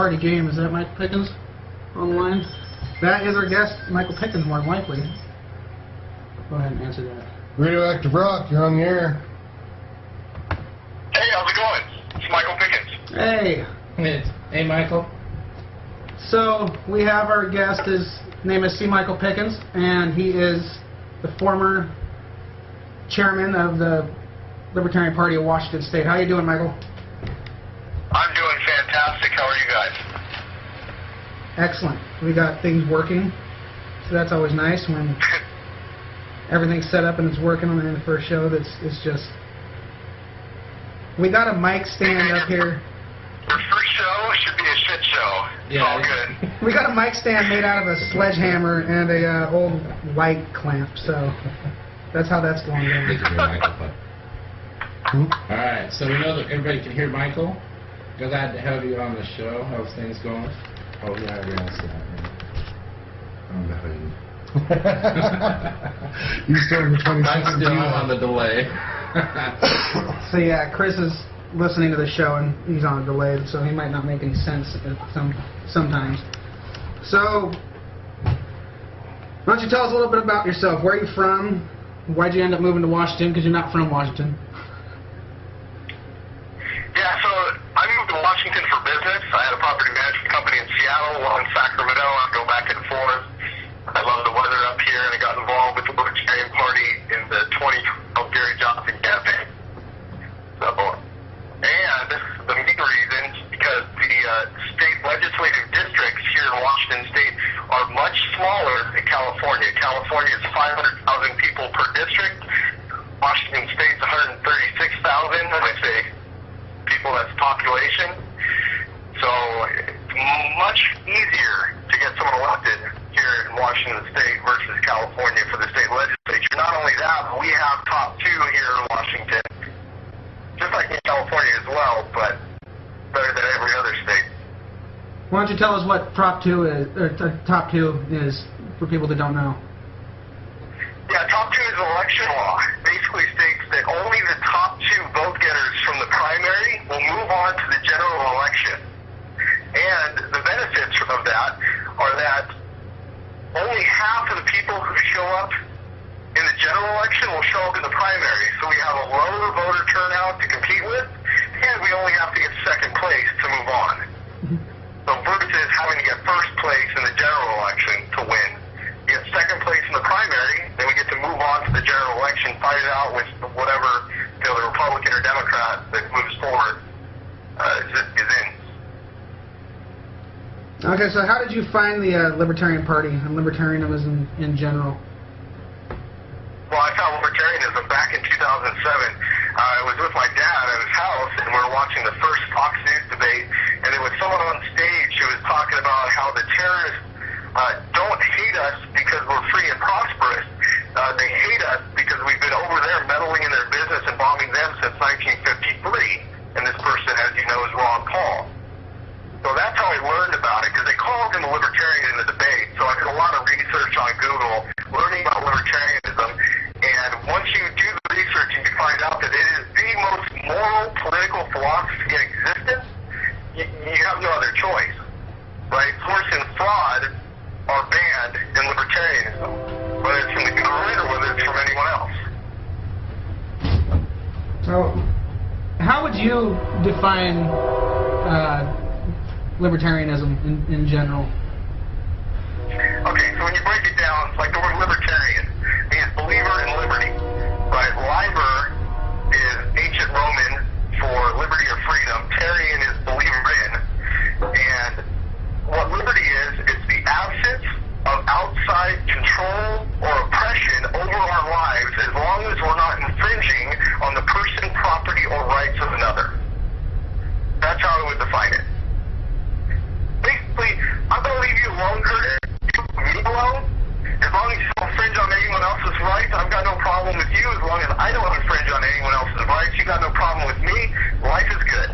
Party game. Is that Michael Pickens on the line? That is our guest, Michael Pickens, more than likely. Go ahead and answer that. Radioactive Rock, you're on the air. Hey, how's it going? It's Michael Pickens. Hey, Michael. So we have our guest. His name is C Michael Pickens, and he is the former chairman of the Libertarian Party of Washington State. How you doing, Michael? I'm doing fantastic. How are you guys? Excellent. We got things working, so that's always nice when everything's set up and it's working on the first show. It's just... We got a mic stand up here. Your first show should be a shit show. It's all good. We got a mic stand made out of a sledgehammer and a old light clamp, so that's how that's going down. Alright, so we know that everybody can hear Michael. Glad to have you on the show. How's things going? Oh, yeah, we're going to see that. You're still in the 20 I'm seconds. still on the delay. So yeah, Chris is listening to the show and he's on a delay, so he might not make any sense sometimes. So, why don't you tell us a little bit about yourself? Where are you from? Why'd you end up moving to Washington? Because you're not from Washington. Yeah, so I moved to Washington for business. I had a property management company in Seattle, one in Sacramento. I go back and forth. I love the weather up here, and I got involved with the Libertarian Party in the 2012 Gary Johnson campaign. So, and the main reason, because the state legislative districts here in Washington State are much smaller than California. California is 500,000 people per district. Washington State's 136,000. When I say people, that's population. So it's much easier to get someone elected here in Washington State versus California for the state legislature. Not only that, but we have top two here in Washington, just like in California as well, but better than every other state. Why don't you tell us what top two is for people that don't know? Yeah, top two is election law. Basically states that only the top two vote getters from the primary will move on to the general election. And the benefits of that are that only half of the people who show up in the general election will show up in the primary. So we have a lower voter turnout to compete with, and we only have to get second place to move on. So versus having to get first place in the general election to win. You get second place in the primary, then we get to move on to the general election, fight it out with whatever, the Republican or Democrat that moves forward is in. Okay, so how did you find the Libertarian Party and libertarianism in general? Well, I found libertarianism back in 2007. I was with my dad at his house, and we were watching the first Fox News debate, and there was someone on stage who was talking about how the terrorists don't hate us because we're free and prosperous. They hate us because we've been over there meddling in their business and bombing them since 1953. And this person, as you know, is Ron Paul. So that's how I learned about it, because they called him a libertarian in the debate. So I did a lot of research on Google, learning about libertarianism. And once you do the research and you find out that it is the most moral political philosophy in existence, you have no other choice, right? Force and fraud are banned in libertarianism, whether it's from the government or whether it's from anyone else. So, how would you define libertarianism in general? Okay, so when you break it down, like the word libertarian means believer in liberty, right? Liber is ancient Roman for liberty or freedom. Tarian is believer in. And what liberty is, it's the absence of outside control or oppression over our lives as long as we're not infringing on the person, property, or rights of another. That's how I would define it. Basically, I'm going to leave you alone, Curtis. Me alone. As long as you don't infringe on anyone else's rights, I've got no problem with you. As long as I don't infringe on anyone else's rights, you got no problem with me. Life is good.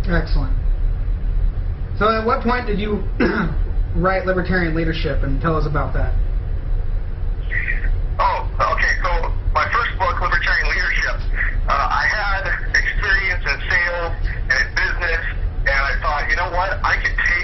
Excellent. So at what point did you write Libertarian Leadership, and tell us about that? Oh, okay. So my first book, Libertarian Leadership, I had experience in sales and in business, and I thought, you know what? I could take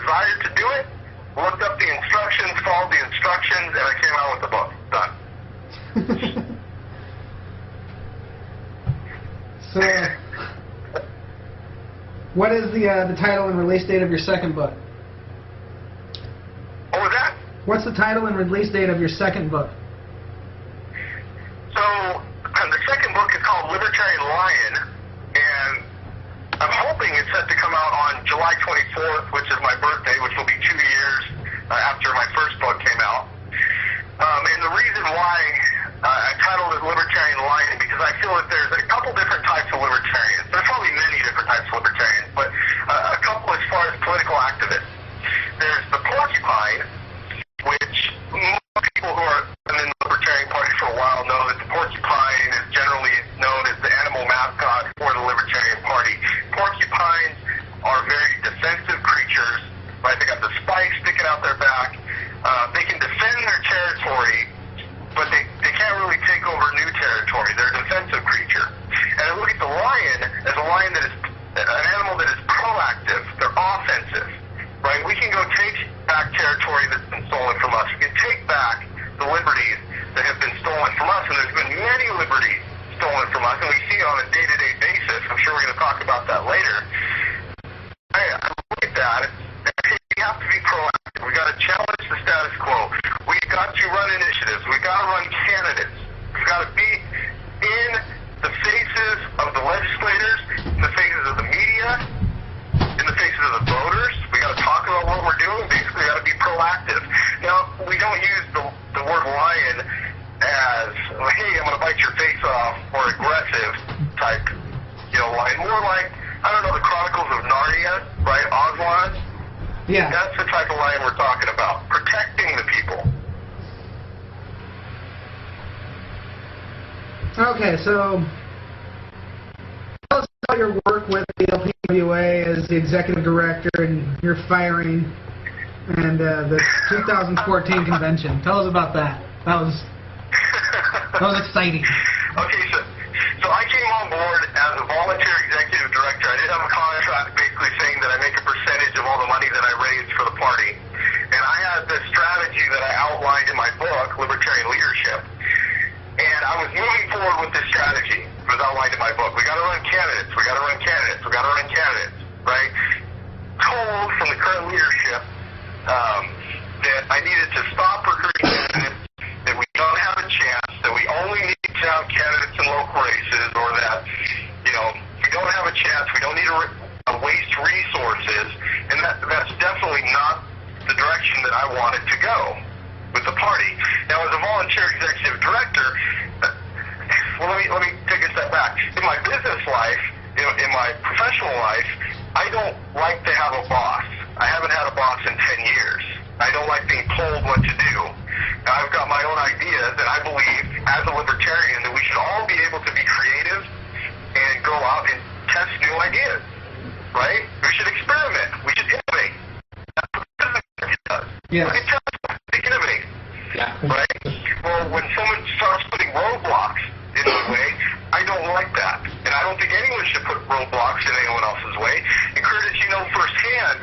desire to do it, looked up the instructions, followed the instructions, and I came out with the book. Done. So, what is the title and release date of your second book? What was that? What's the title and release date of your second book? So, the second book is called Libertarian Lion, and I'm hoping it's set to come out on July 24th, which is my birthday, which will be 2 years after my first book came out. And the reason why I titled it Libertarian Lion, because I feel that there's a couple different types of libertarians. There's probably many different types of libertarians, but a couple as far as political activists. There's the porcupine, which most people who are in the Libertarian Party for a while know that the porcupine is generally known as the animal mascot for the Libertarian Party. Porcupines are very defensive creatures, right? They got the spikes sticking out their back. They can defend their territory, but they can't really take over new territory. They're a defensive creature. And I look at the lion as a lion that is an animal that is proactive. They're offensive, right? We can go take back territory that's been stolen from us. We can take back the liberties that have been stolen from us, and there's been many liberties stolen from us, and we see it on a day-to-day basis. I'm sure we're going to talk about that later. I look at that. We have to be proactive. We got to challenge the status quo. We got to run initiatives. We got to run candidates. We got to be in the faces of the legislators, in the faces of the media, in the faces of the voters. We got to talk about what we're doing. Basically, we got to be proactive. Now, we don't use the word lion as, hey, I'm going to bite your face off, or aggressive type, lion. More like, I don't know, the Chronicles of Narnia, right? Aslan. Yeah. That's the type of lion we're talking about. Protecting the people. Okay, so tell us about your work with the LPWA as the executive director and your firing and the 2014 convention. Tell us about that. That was exciting. Okay, so I came on board as a volunteer executive director. I did have a contract basically saying that I make a percentage of all the money that I raised for the party. And I had this strategy that I outlined in my book, Libertarian Leadership. And I was moving forward with this strategy. It was outlined in my book. We got to run candidates. We got to run candidates. We got to run candidates, right? Told from the current leadership that I needed to stop recruiting candidates, that we don't have a chance, that we only need to have candidates in local races, or that, we don't have a chance, we don't need to waste resources, and that's definitely not the direction that I wanted to go with the party. Now, as a volunteer executive director, let me take a step back. In my business life, in my professional life, I don't like to have a boss. I haven't had a boss in 10 years. I don't like being told what to do. Now, I've got my own ideas, and I believe, as a libertarian, that we should all be able to be creative and go out and test new ideas, right? We should experiment. We should innovate. That's what business does. Yeah. We can test, they can innovate. Yeah. Right? Well, when someone starts putting roadblocks in the way, I don't like that. And I don't think anyone should put roadblocks in anyone else's way. And Curtis, firsthand,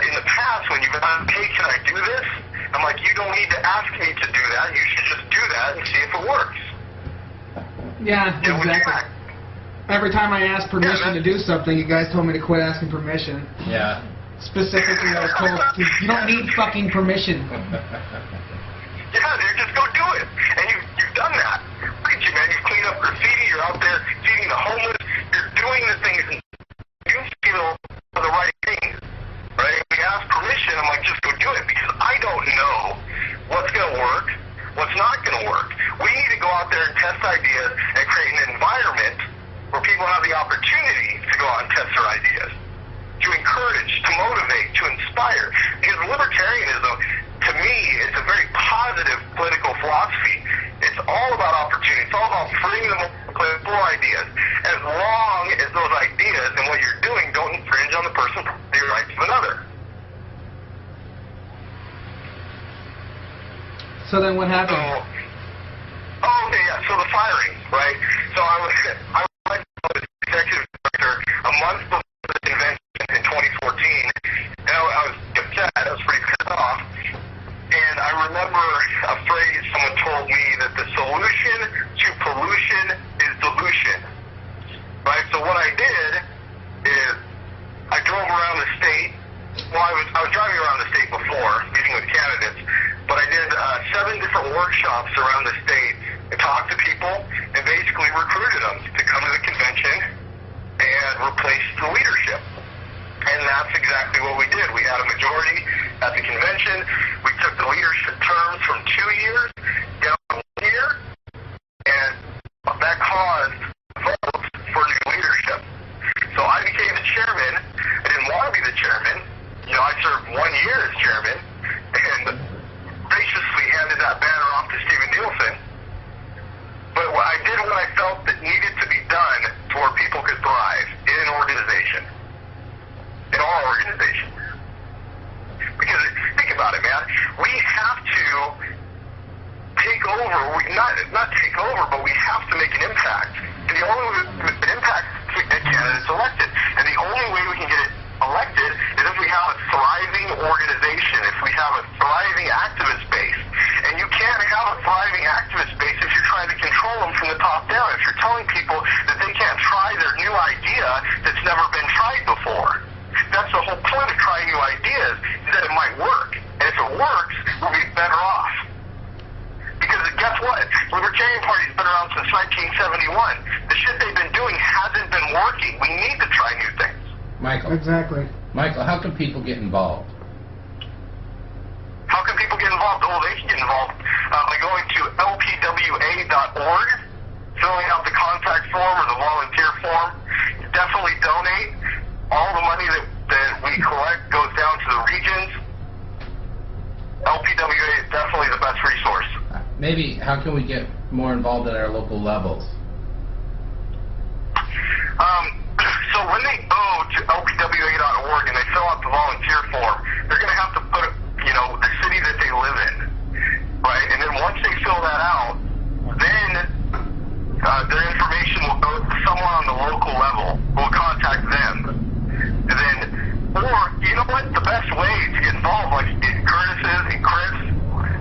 in the past, when you've asked, hey, can I do this? I'm like, you don't need to ask me to do that. You should just do that and see if it works. Yeah, exactly. Every time I asked permission to do something, you guys told me to quit asking permission. Yeah. Specifically, I was told, you don't need fucking permission. Yeah, dude, just go do it. And you've done that. Look at you, man. You've cleaned up graffiti. You're out there feeding the homeless. You're doing the things and you feel the right things, right? When you ask permission, I'm like, just go do it, because I don't know what's going to work, what's not going to work. We need to go out there and test ideas and create an environment where people have the opportunity to go out and test their ideas, to encourage, to motivate, to inspire. Because libertarianism, to me, it's a very positive political philosophy. It's all about opportunity. It's all about freeing them for ideas, as long as those ideas and what you're doing don't infringe on the person's rights of another. So then what happened? So the firing, right? So I was executive director a month before the convention in 2014, and I was shops around the state and talked to people and basically recruited them to come to the convention and replace the leadership. And that's exactly what we did. We had a majority at the convention. We took the leadership terms from 2 years down to 1 year, and that caused votes for new leadership. So I became the chairman. I didn't want to be the chairman. You know, I served 1 year as chairman and graciously handed that banner off to Stephen Nielsen. But I did what I felt that needed to be done to where people could thrive in an organization, in our organization. Because think about it, man. We have to take over. Not take over, but we have to make an impact. And the only way we can impact is to get candidates elected. And the only way we can get it elected is if we have a thriving organization, if we have a thriving activist base. And you can't have a thriving activist base if you're trying to control them from the top down. If you're telling people that they can't try their new idea that's never been tried before. That's the whole point of trying new ideas, is that it might work. And if it works, we'll be better off. Because guess what? The Libertarian Party's been around since 1971. The shit they've been doing hasn't been working. We need to try new things. Michael. Exactly. Michael, how can people get involved? How can people get involved? Oh, they can get involved by going to lpwa.org, filling out the contact form or the volunteer form. Definitely donate. All the money that we collect goes down to the regions. LPWA is definitely the best resource. Maybe how can we get more involved at our local levels? So when they go to lpwa.org and they fill out the volunteer form, they're going to have to put, you know, the city that they live in, right? And then once they fill that out, then their information will go to someone on the local level who will contact them. And then, or, you know what, the best way to get involved, like Curtis is and Chris,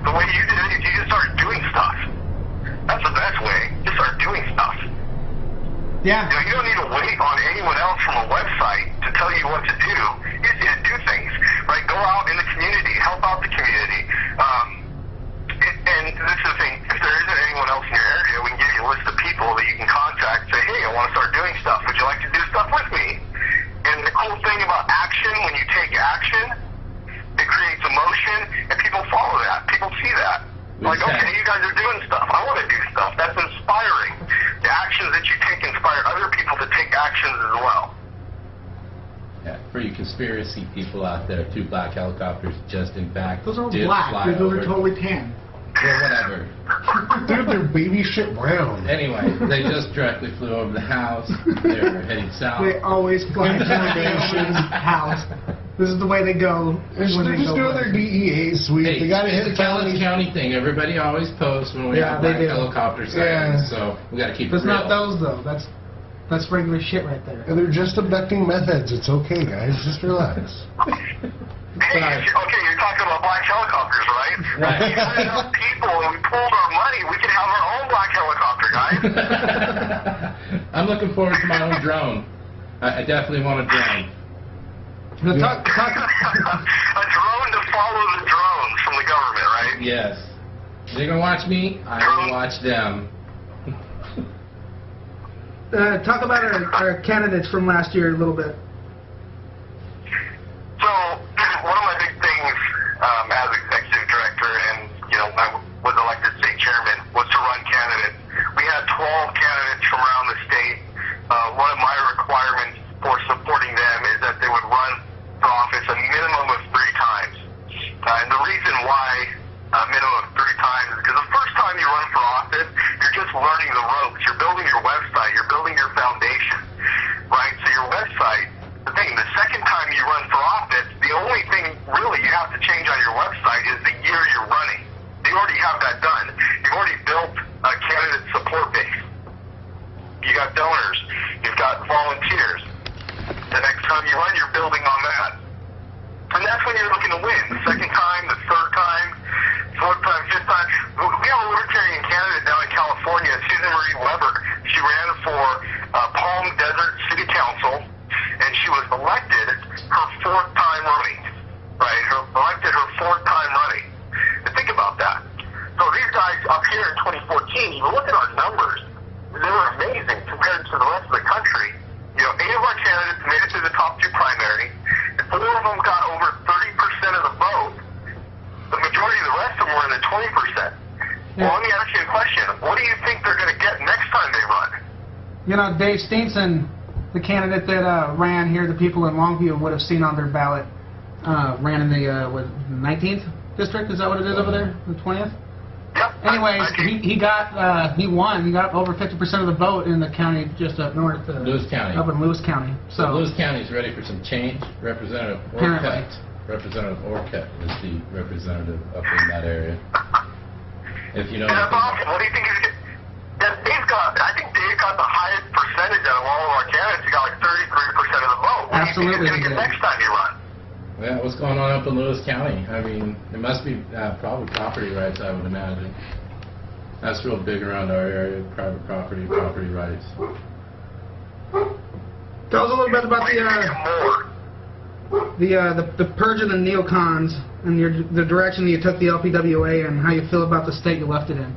the way you did it, is you just start doing stuff. That's the best way. Just start doing stuff. Yeah. You know, you don't need to wait on anyone else from a website to tell you what to do. You just need to do things, right? Go out in the community, help out the community. And this is the thing, if there isn't anyone else in your area, we can give you a list of people that you can contact, say, hey, I want to start doing stuff. Would you like to do stuff with me? And the cool thing about action, when you take action, it creates emotion, and people follow that. People see that. Like, okay, you guys are doing stuff. I want to do stuff. That's inspiring. The actions that you take inspire other people to take actions as well. Yeah, for you conspiracy people out there, 2 black helicopters just in fact Those are did black. fly Those over. are totally tan. Yeah, whatever. Dude, they're baby shit brown. Anyway, they just directly flew over the house. They were heading south. They always fly to the house. This is the way they go. They're just doing their DEA sweep. Hey, They got to it's hit the College felonies. County thing. Everybody always posts when we Yeah, have they black do. helicopter sightings, Yeah. so we got to keep That's it real. not those though. That's regular shit right there. And they're just abducting meth heads. It's okay, guys. Just relax. Hey, okay, you're talking about black helicopters, right? Right. If we had enough people and we pooled our money, we could have our own black helicopter, guys. I'm looking forward to my own drone. I definitely want a drone. Now, A drone to follow the drones from the government, right? Yes. They're going to watch me, I will watch them. talk about our candidates from last year a little bit. So, one of my big things as executive director and, you know, I was elected state chairman was to run candidates. We had 12 candidates from around the state. One of my requirements for supporting them is that they would run for office a minimum of 3 times. And the reason why a minimum of 3 times is because the first time you run for office, you're just learning the ropes. You're building your website. You're building your foundation, right? So your website, the second time you run for office, the only thing really you have to change on your website is the year you're running. You already have that done. You've already built a candidate support base. You got donors. You've got volunteers. The next time you run, you're building on that. And that's when you're looking to win. The second time, the third time, fourth time, fifth time. We have a libertarian candidate down in California, Susan Marie Weber. She ran for Palm Desert City Council, and she was elected her 4th time running. Right? Elected her 4th time running. And think about that. So these guys up you look at our numbers, they were amazing compared to the rest of the country. 8 of our candidates made it to the top 2 primaries, and 4 of them got over 30% of the vote. The majority of the rest of them were in the 20%. Well, let me ask you a question. What do you think they're going to get next time they run? Dave Steenson, the candidate that ran here, the people in Longview would have seen on their ballot, ran in the 19th district. Is that what it is over there? The 20th? Yep. Anyways, he won. He got over 50% of the vote in the county just up north. Lewis County. Up in Lewis County. So Lewis County is ready for some change. Representative Orcutt is the representative up in that area. If you know That's anything. awesome. What do you think he's going to... I think Dave got the highest percentage out of all of our candidates. He got like 33% of the vote. What Absolutely. do you think he's going to get next time he runs? Yeah, what's going on up in Lewis County? I mean, it must be probably property rights, I would imagine. That's real big around our area, private property rights. tell us a little bit about the purge of the neocons and the direction that you took the LPWA and how you feel about the state you left it in.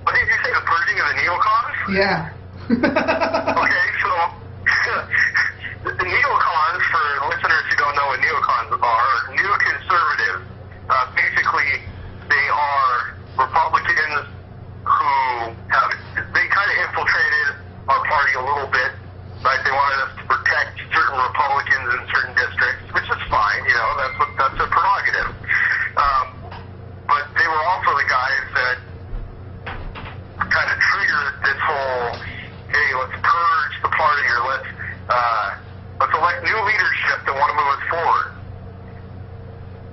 What did you say, the purging of the neocons? Yeah. Okay, so the neocons, for listeners who don't know what neocons are, neoconservatives. Basically, they are Republicans who they kind of infiltrated our party a little bit, right? They wanted us to protect certain Republicans in certain districts, which is fine, that's a prerogative. But they were also the guys that kind of triggered this whole, hey, let's purge the party, or let's elect new leadership that want to move us forward.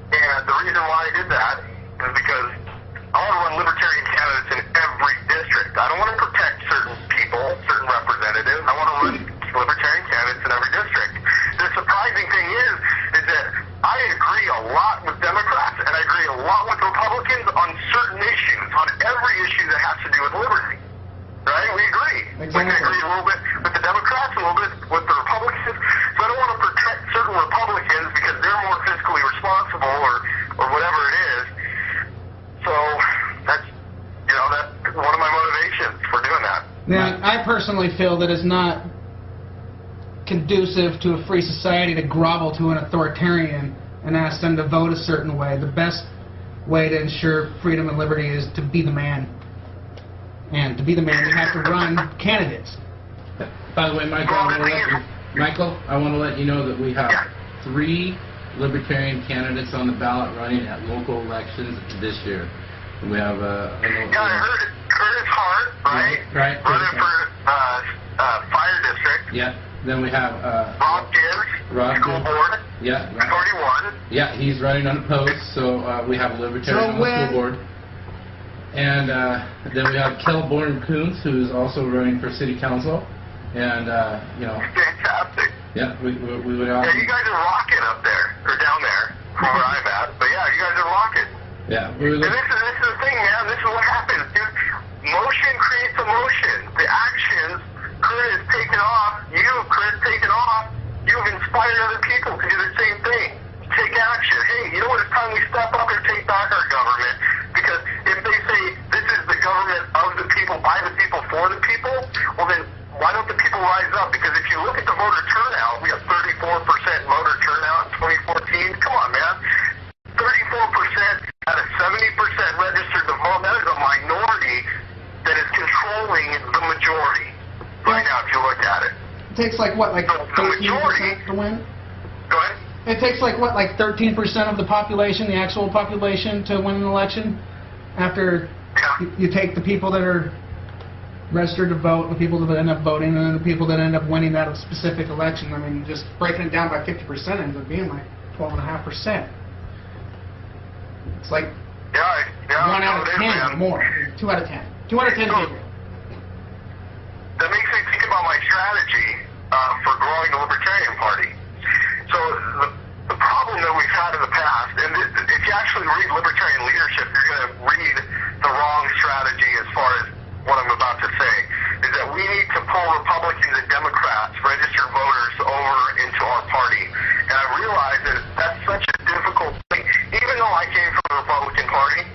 And the reason why I did that is because I want to run libertarian candidates in every district. I don't want to protect certain people, certain representatives. I want to run libertarian candidates in every district. The surprising thing is that I agree a lot with Democrats and I agree a lot with Republicans on certain issues, on every issue that has to do with liberty. Right? We agree. Exactly. We can agree a little bit with the Democrats, a little bit with the Republicans. So I don't want to protect certain Republicans because they're more fiscally responsible or whatever it is. So that's one of my motivations for doing that. Now, I personally feel that it's not conducive to a free society to grovel to an authoritarian and ask them to vote a certain way. The best way to ensure freedom and liberty is to be the man. And to be the man, you have to run candidates. By the way, Michael, I want to let you know that we have 3 libertarian candidates on the ballot running at local elections this year. And we have I heard it. Curtis Hart, right? Right. Running for Fire District. Yeah. Then we have Rob Gibbs, School Board. Yeah. He's already won. Yeah, he's running unopposed, so we have a libertarian on the school board. And then we have Kel Born-Coons, who's also running for city council. And, Fantastic. Yeah, we would also... Yeah, you guys are rocking up there, or down there, where I'm at. But yeah, you guys are rocking. Yeah, we would... And this is the thing, man. This is what happens, dude. Motion creates emotion. The actions Chris has taken off, Chris, taken off, you've inspired other people to do the same thing. Take action. Hey, you know what? It's time we step up and take back our government. Because if they say this is the government of the people, by the people, for the people, well then why don't the people rise up? Because if you look at the voter turnout, we have 34% voter turnout in 2014. Come on, man. 34% out of 70% registered to vote. That is a minority that is controlling the majority right now, if you look at it. It takes like 13% to win? Go ahead. It takes like 13% of the population, the actual population, to win an election? After you take the people that are registered to vote, the people that end up voting, and then the people that end up winning that specific election. I mean, just breaking it down by 50% ends up being like 12.5%. It's like 1 out of 10 or more. 2 out of 10. 2 out of 10 people. That makes me think about my strategy for growing the Libertarian Party. So the problem that we've had in the past, and if you actually read Libertarian Leadership, you're going to read the wrong strategy as far as what I'm about to say, is that we need to pull Republicans and Democrats, registered voters, over into our party. And I realize that that's such a difficult thing. Even though I came from the Republican Party,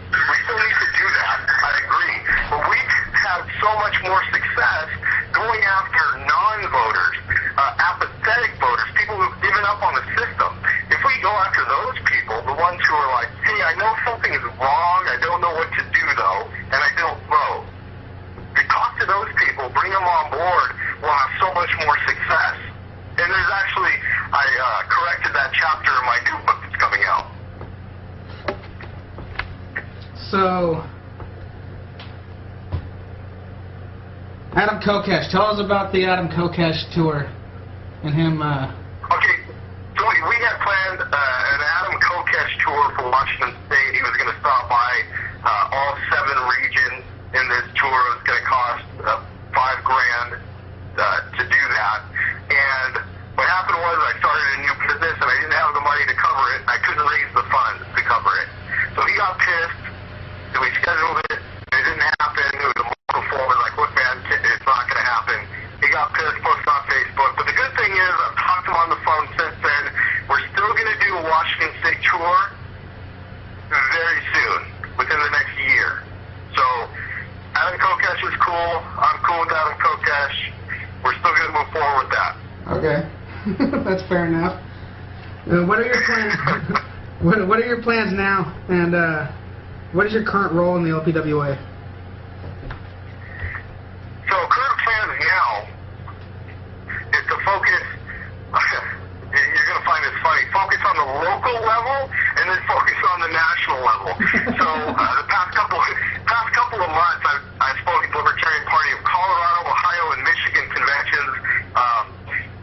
So, Adam Kokesh, tell us about the Adam Kokesh tour and him. Okay, so we had planned an Adam Kokesh tour for Washington State. He was going to stop by all 7 regions in this tour. It was going to cost $5,000 to do that. And what happened was I started a new business and I didn't have the money to cover it. I couldn't raise the funds to cover it. So he got pissed. So we scheduled it. It didn't happen. It was a month before. We're like, look, man, it's not going to happen. He got pissed, posted on Facebook. But the good thing is I've talked to him on the phone since then. We're still going to do a Washington State tour very soon, within the next year. So Adam Kokesh is cool. I'm cool with Adam Kokesh. We're still going to move forward with that. Okay, that's fair enough. What are your plans? What are your plans now? And what is your current role in the LPWA? So current plans now is to focus. You're going to find this funny. Focus on the local level and then focus on the national level. So the past couple of months, I've spoken to the Libertarian Party of Colorado, Ohio, and Michigan conventions.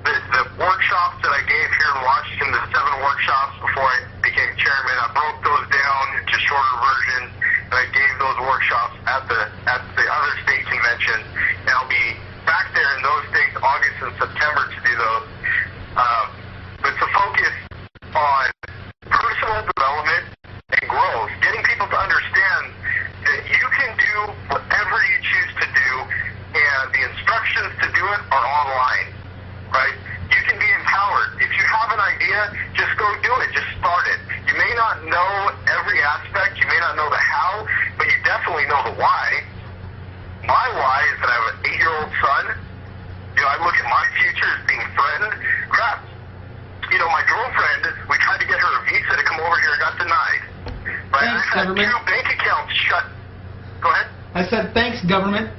The workshops that I gave here in Washington, the 7 workshops before I became chairman, I broke those down into shorter versions, and I gave those workshops at the other state conventions. And I'll be back there in those states August and September to do those. But to focus on personal development and growth, getting people to understand that you can do whatever you choose to do, and the instructions to do it are online, right? You can be empowered. If you have an idea, just go do it. Just start it. You may not know every aspect. You may not know the how, but you definitely know the why. My why is that I have an 8-year-old son. You know, I look at my future as being threatened. Crap. You know, my girlfriend, we tried to get her a visa to come over here, got denied. Right? Thanks, I had government. 2 bank accounts shut. Go ahead. I said thanks, government.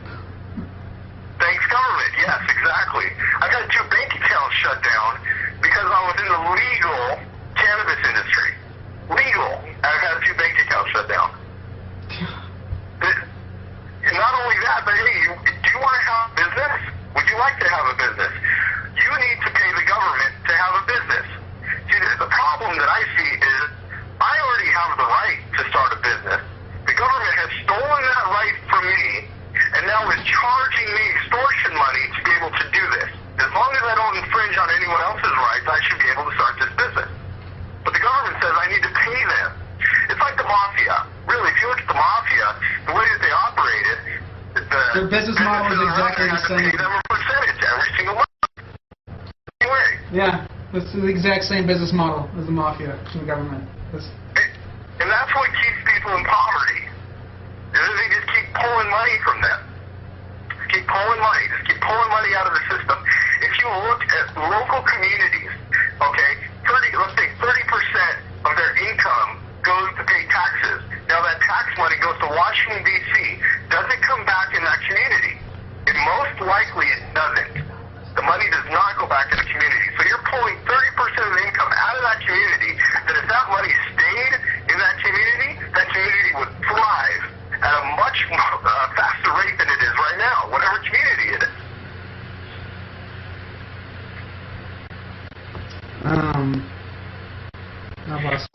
Thanks, government. Yes, exactly. I got 2 bank accounts shut down because I was in the legal cannabis industry. Legal. I've had 2 bank accounts shut down. And not only that, but hey, do you want to have a business? Would you like to have a business? You need to pay the government to have a business. See, the problem that I see is I already have the right to start a business. The government has stolen that right from me, and now is charging me extortion money to be able to do this. As long as I don't infringe on anyone else's rights, I should be able to start this business. But the government says I need to pay them. It's like the mafia. Really, if you look at the mafia, the way that they operated, Their business model is exactly the same. Pay them a percentage every single month. Anyway. Yeah, it's the exact same business model as the mafia and the government. And that's what keeps people in poverty. They just keep pulling money from them. Just keep pulling money out of the system. If you look at local communities, okay, let's say 30% of their income goes to pay taxes. Now that tax money goes to Washington, D.C. Does it come back in that community? And most likely it doesn't. The money does not go back to the community. So you're pulling 30% of the income out of that community, that if that money stayed in that community would thrive at a much faster rate than it is right now, whatever community it is.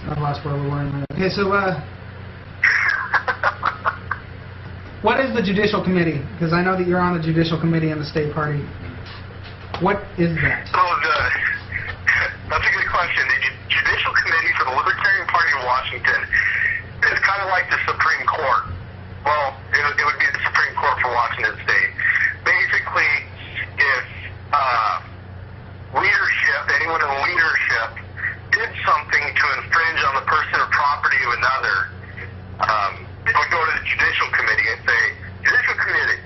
I've lost where we were in there. Okay, so what is the Judicial Committee? Because I know that you're on the Judicial Committee in the state party. What is that? So that's a good question. The Judicial Committee for the Libertarian Party of Washington is kind of like the Supreme Court. Well, it would be the Supreme Court for Washington State. Basically, if leadership, anyone in leadership, did something to infringe on the person or property of another, they would go to the Judicial Committee and say, Judicial Committee,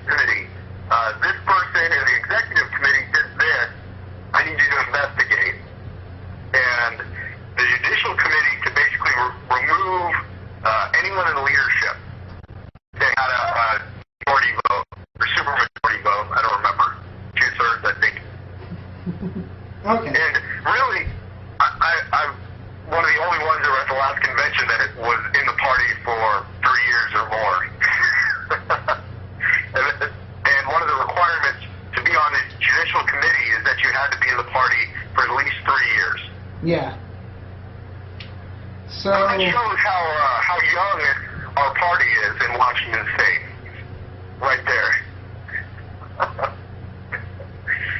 this person in the Executive Committee did this, I need you to investigate. And the Judicial Committee could basically remove anyone in leadership. They had a majority vote, or super majority vote, I don't remember, 2/3, I think. Okay. And really, I'm one of the only ones that were at the last convention that was in the party for 3 years or more. And one of the requirements to be on the judicial committee is that you had to be in the party for at least 3 years. Yeah. So That shows how young our party is in Washington State. Right there.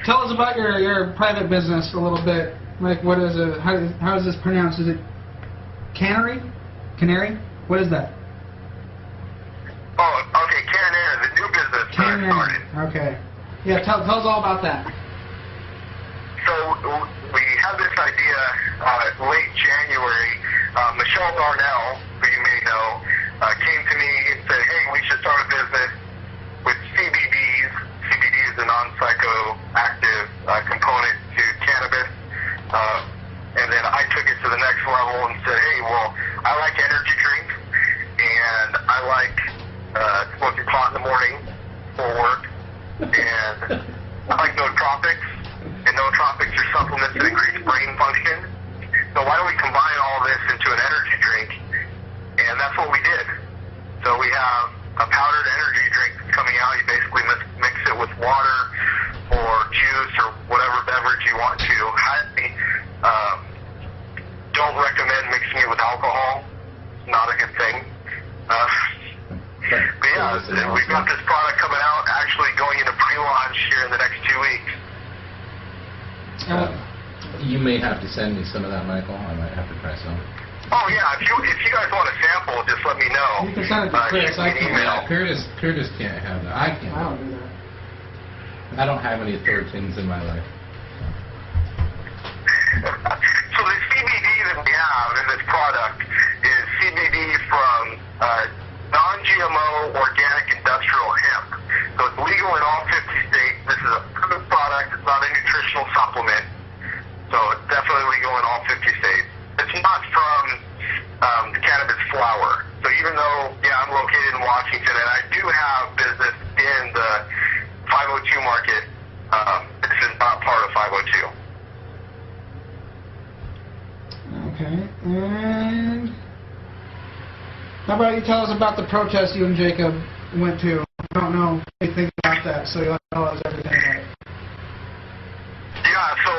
tell us about your private business a little bit. Like, what is it? How is this pronounced? Is it cannery? Canary? What is that? Oh, okay, Cannair, the new business that I started. Okay. Yeah, tell us all about that. So we had this idea late January. Michelle Darnell, who you may know, came to me and said, hey, we should start a business with CBDs. CBD is a non-psychoactive component to cannabis. And then I took it to the next level and said, hey, well, I like energy drinks, and I like smoking pot in the morning for work, and I like nootropics, and nootropics are supplements that increase brain function. So why don't we combine all this into an energy drink? And that's what we did. So we have a powdered energy drink that's coming out. You basically mix it with water or juice or whatever beverage you want to. Highly don't recommend mixing it with alcohol. Not a good thing. But yeah, we've got this product coming out, actually going into pre-launch here in the next 2 weeks. You may have to send me some of that, Michael. I might have to try some. Oh yeah, if you guys want a sample, just let me know. You can send it to Chris. Shoot me an email. Curtis can't have that. I can't. I don't do that. I don't have any authorities in my life. So the CBD that we have in this product is CBD from non-GMO organic industrial hemp. So it's legal in all 50 states. This is a food product. It's not a nutritional supplement. So it's definitely legal in all 50 states. It's not from the cannabis flower. So even though, yeah, I'm located in Washington and I do have business in the 502 market, this is not part of 502. Okay. And how about you tell us about the protest you and Jacob went to? I don't know anything about that, so you'll have to tell us everything about it. Yeah, so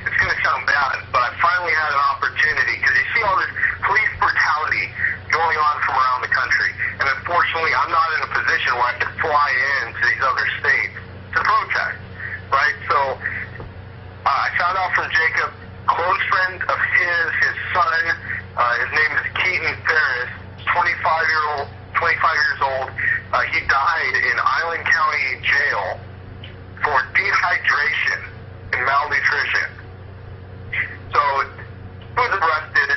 it's going to sound bad, but I finally had an opportunity because you see all this police brutality going on from around the country. And unfortunately, I'm not in a position where I can fly in to these other states to protest, right? So I found out from Jacob, close friend of his son, his name is Keaton Ferris, 25 years old. He died in Island County Jail for dehydration and malnutrition. So he was arrested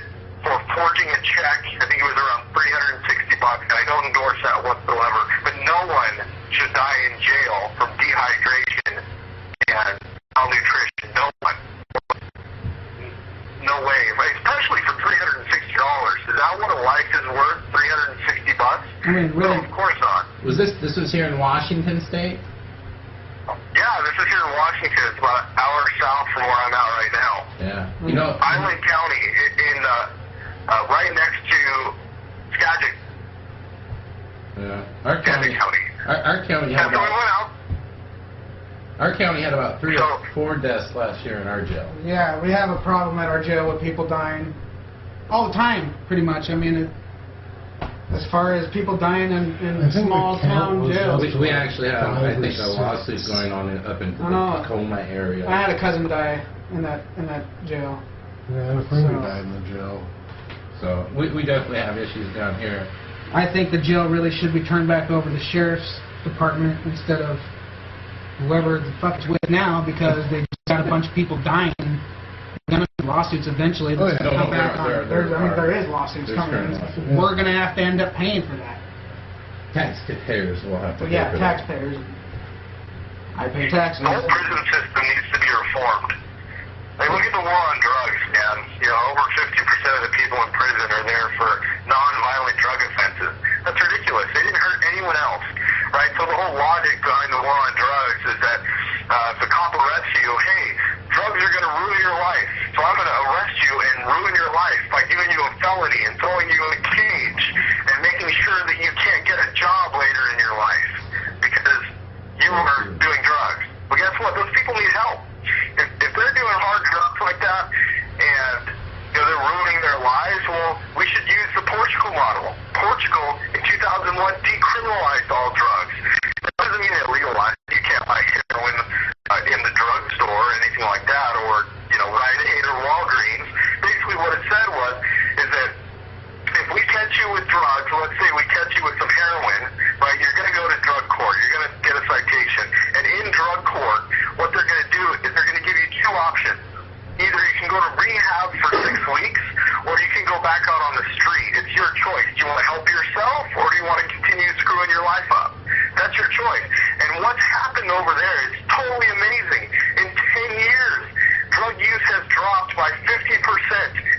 for forging a check. I think it was around $360. I don't endorse that whatsoever. But no one should die in jail from dehydration and malnutrition. No one. No way. Especially for $360. Is that what a life is worth? $360? I mean, really? No, of course not. This was here in Washington State? Yeah, this is here in Washington. It's about an hour south from where I'm at right now. Yeah. You know, Island County, in right next to Skagit. Yeah. Our county had That's where we went out. our county had about 3 or 4 deaths last year in our jail. Yeah, we have a problem at our jail with people dying all the time, pretty much. I mean, as far as people dying in small town jails. We actually have, I think, a lawsuit going on up in the Tacoma area. I had a cousin die in that jail. Yeah, I had a friend who died in the jail. So we definitely have issues down here. I think the jail really should be turned back over to the sheriff's department instead of whoever the fuck it's with now, because they just got a bunch of people dying. There's going to be lawsuits eventually. Oh, yeah. There is lawsuits coming. Yeah. We're going to have to end up paying for that. Taxpayers will have to But pay yeah, for that. taxpayers. I pay taxes. The whole prison system needs to be reformed. Like, look at the war on drugs, man. You know, over 50% of the people in prison are there for non-violent drug offenses. That's ridiculous. They didn't hurt anyone else, right? So the whole logic behind the war on drugs is that if the cop arrests you, hey, drugs are going to ruin your life. So I'm going to arrest you and ruin your life by giving you a felony and throwing you in a cage and making model. Portugal in 2001 decriminalized all drugs. That doesn't mean they legalized. You can't buy heroin in the drugstore or anything like that, or Rite Aid or Walgreens. Basically, what it said is that if we catch you with drugs, let's say we catch you with some heroin, right? You're going to go to drug court. You're going to get a citation, and in drug court, what they're going to do is they're going to give you two options. Either you can go to rehab for 6 weeks, or you can go back out on the street. It's your choice. Do you want to help yourself, or do you want to continue screwing your life up? That's your choice. And what's happened over there is totally amazing. In 10 years, drug use has dropped by 50%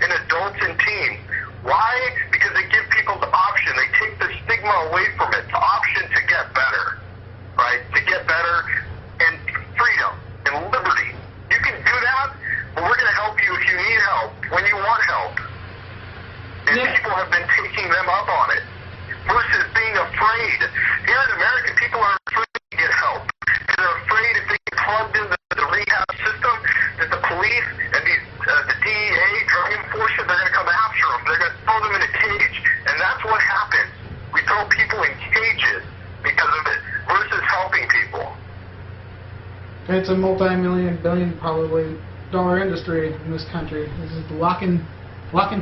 in adults and teens. Why? Because they give people the option. They take the stigma away from it. The option to get better, right? To get better and freedom and liberty. You can do that. But we're going to help you if you need help, when you want help. And people have been taking them up on it versus being afraid. Here in America, people are afraid to get help. They're afraid if they get plugged into the rehab system, that the police and the DEA, drug enforcement, they're going to come after them. They're going to throw them in a cage. And that's what happens. We throw people in cages because of it versus helping people. It's a multi-million, billion, probably, dollar industry in this country. This is locking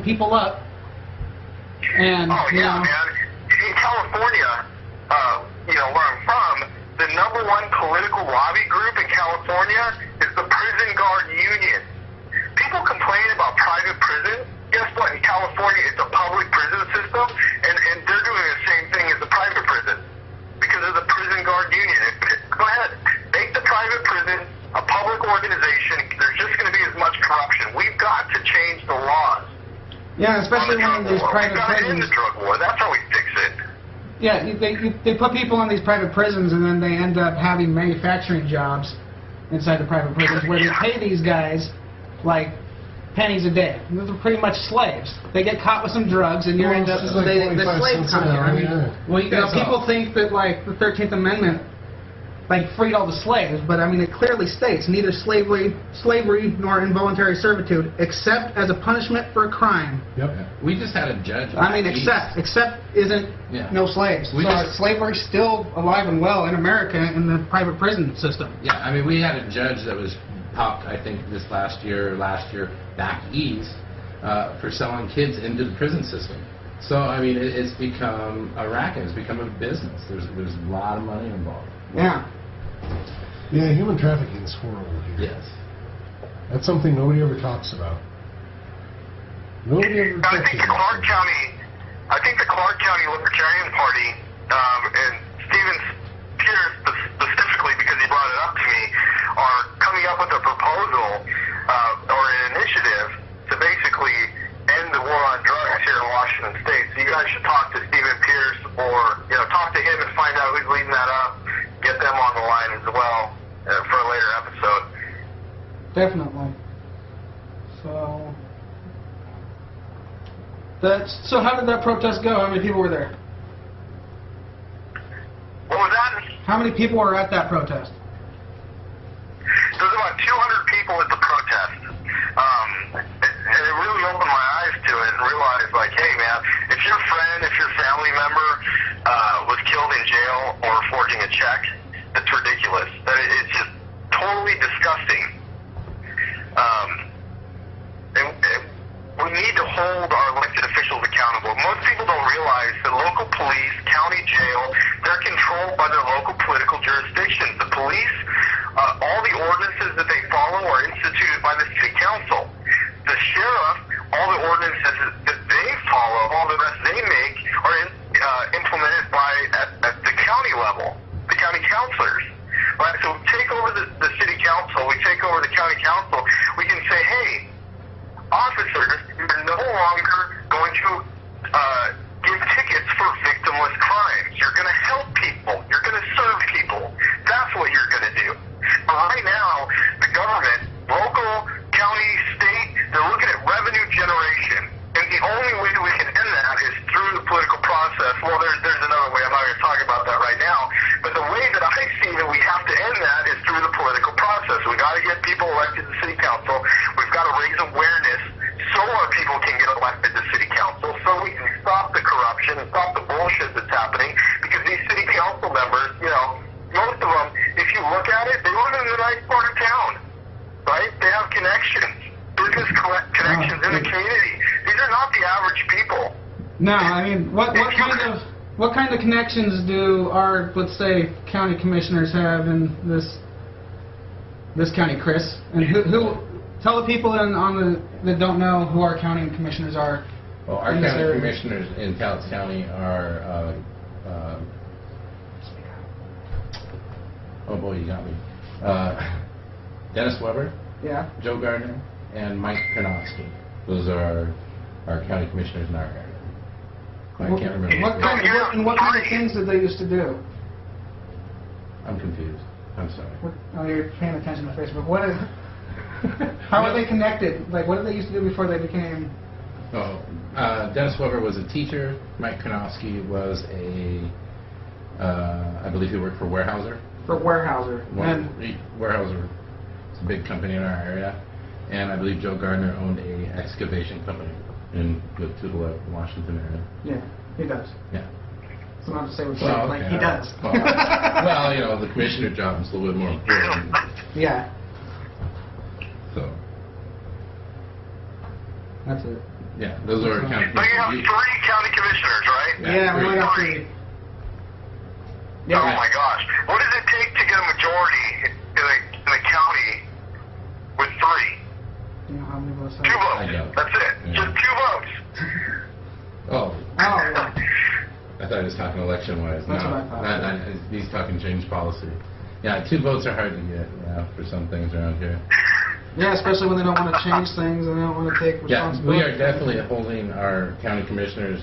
people up. And man. In California, where I'm from, the number one political lobby group in California is the Prison Guard Union. People complain about private prisons. Guess what? In California, it's a public prison system, and they're doing the same thing as the private prison because of the Prison Guard Union. Go ahead, make the private prison a public organization. There's just going to be as much corruption. We've got to change the laws. Yeah, especially when these private We've got to end prisons. the drug war. That's how we fix it. Yeah, they put people in these private prisons, and then they end up having manufacturing jobs inside the private prisons where they pay these guys like pennies a day. Those are pretty much slaves. They get caught with some drugs, and you end up like the slave economy. Well, you guys people think that like the 13th Amendment freed all the slaves, but I mean it clearly states neither slavery nor involuntary servitude, except as a punishment for a crime. Yep. We just had a judge. I mean, except isn't no slaves. Slavery's still alive and well in America in the private prison system. Yeah, I mean, we had a judge that was popped, I think, last year, back east, for selling kids into the prison system. So, I mean, it's become a racket. It's become a business. There's a lot of money involved. Yeah. Yeah, human trafficking is horrible here. Yes. That's something nobody ever talks about. Nobody ever I touches think the Clark County Libertarian Party, and Stephen Pierce specifically, because he brought it up to me, are coming up with a proposal or an initiative to basically end the war on drugs here in Washington State. So you guys should talk to Stephen Pierce, or talk to him and find out who's leading that up. Get them on the line as well for a later episode. Definitely. So how did that protest go? How many people were there? What was that? How many people were at that protest? There's about 200 people at the protest. And it really opened my eyes to it and realized, like, hey, man, if your friend, if your family member was killed in jail or forging a check, that's ridiculous. It's just totally disgusting. And we need to hold our elected officials accountable. Most people don't realize that local police, county jail, they're controlled by their local political jurisdictions. The police, all the ordinances that they follow are instituted by the city council. The sheriff, all the ordinances that they follow, all the rest they make, are implemented at the county level, the county councilors. Right? So we take over the city council, we take over the county council, we can say, hey, officers, you're no longer going to give tickets for victimless crimes. You're going to help people. You're going to serve people. That's what you're going to do. But right now, the government, local, county, state, they're looking at revenue generation. And the only way we can end that is through the political process. Well, there's another way. I'm not going to talk about that right now. But the way that I see that we have to end that is through the political process. We've got to get people elected to city council. We've got to raise awareness so our people can get elected to city council, so we can stop the corruption. you look at it, they live in a nice part of town, right? They have connections, business connections in the community. These are not the average people. No, I mean, what kind of connections do our, let's say, county commissioners have in this county, Chris? And who tell the people that don't know who our county commissioners are. Well, our county commissioners in Cowlitz County are, oh boy, you got me. Dennis Weber, Yeah. Joe Gardner, and Mike Karnofsky. Those are our county commissioners in our area. I can't remember. What kind of things did they used to do? I'm confused. I'm sorry. Oh, you're paying attention to Facebook. What is? How are they connected? Like, what did they used to do before they became? Oh, Dennis Weber was a teacher. Mike Karnofsky was I believe he worked for Weyerhaeuser. For Weyerhaeuser. Weyerhaeuser is a big company in our area. And I believe Joe Gardner owned a excavation company in the Tutalip, Washington area. Yeah, he does. Yeah. So not to say what Okay. he does. Well, you know, the commissioner job is a little bit more important. Yeah, So, that's it. yeah, those are our county So you have commissioners. 3 county commissioners, right? Yeah, we only got 3. Yeah. Oh my gosh. What does it take to get a majority in the county with 3? You know how many votes? 2 votes. I know. That's it. Yeah. Just 2 votes. Oh, Oh, yeah. I thought he was talking election-wise. That's No, what I thought. he's talking change policy. Yeah, 2 votes are hard to get, for some things around here. Yeah, especially when they don't want to change things and they don't want to take Yeah, responsibility. we are definitely holding our county commissioners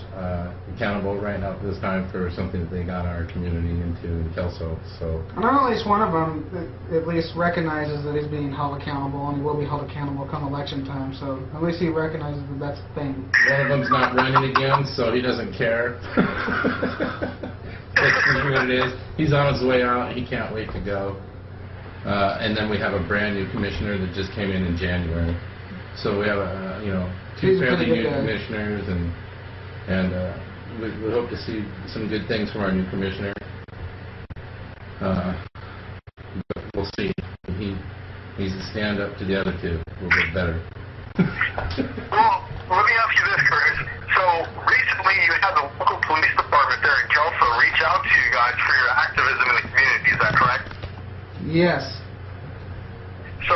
accountable right now at this time for something that they got our community into in Kelso. So, I know at least one of them at least recognizes that he's being held accountable and he will be held accountable come election time. So at least he recognizes that that's the thing. one of them's not running again, so he doesn't care. That's just what it is. He's on his way out. He can't wait to go. And then we have a brand new commissioner that just came in January. So we have 2 He's a fairly pretty new good guy. commissioners, and we hope to see some good things from our new commissioner. But we'll see. He needs to stand up to the other 2 a little bit better. Well, let me ask you this, Curtis. So recently you had the local police department there in Kelso reach out to you guys for your activism in the community. Is that correct? Yes. So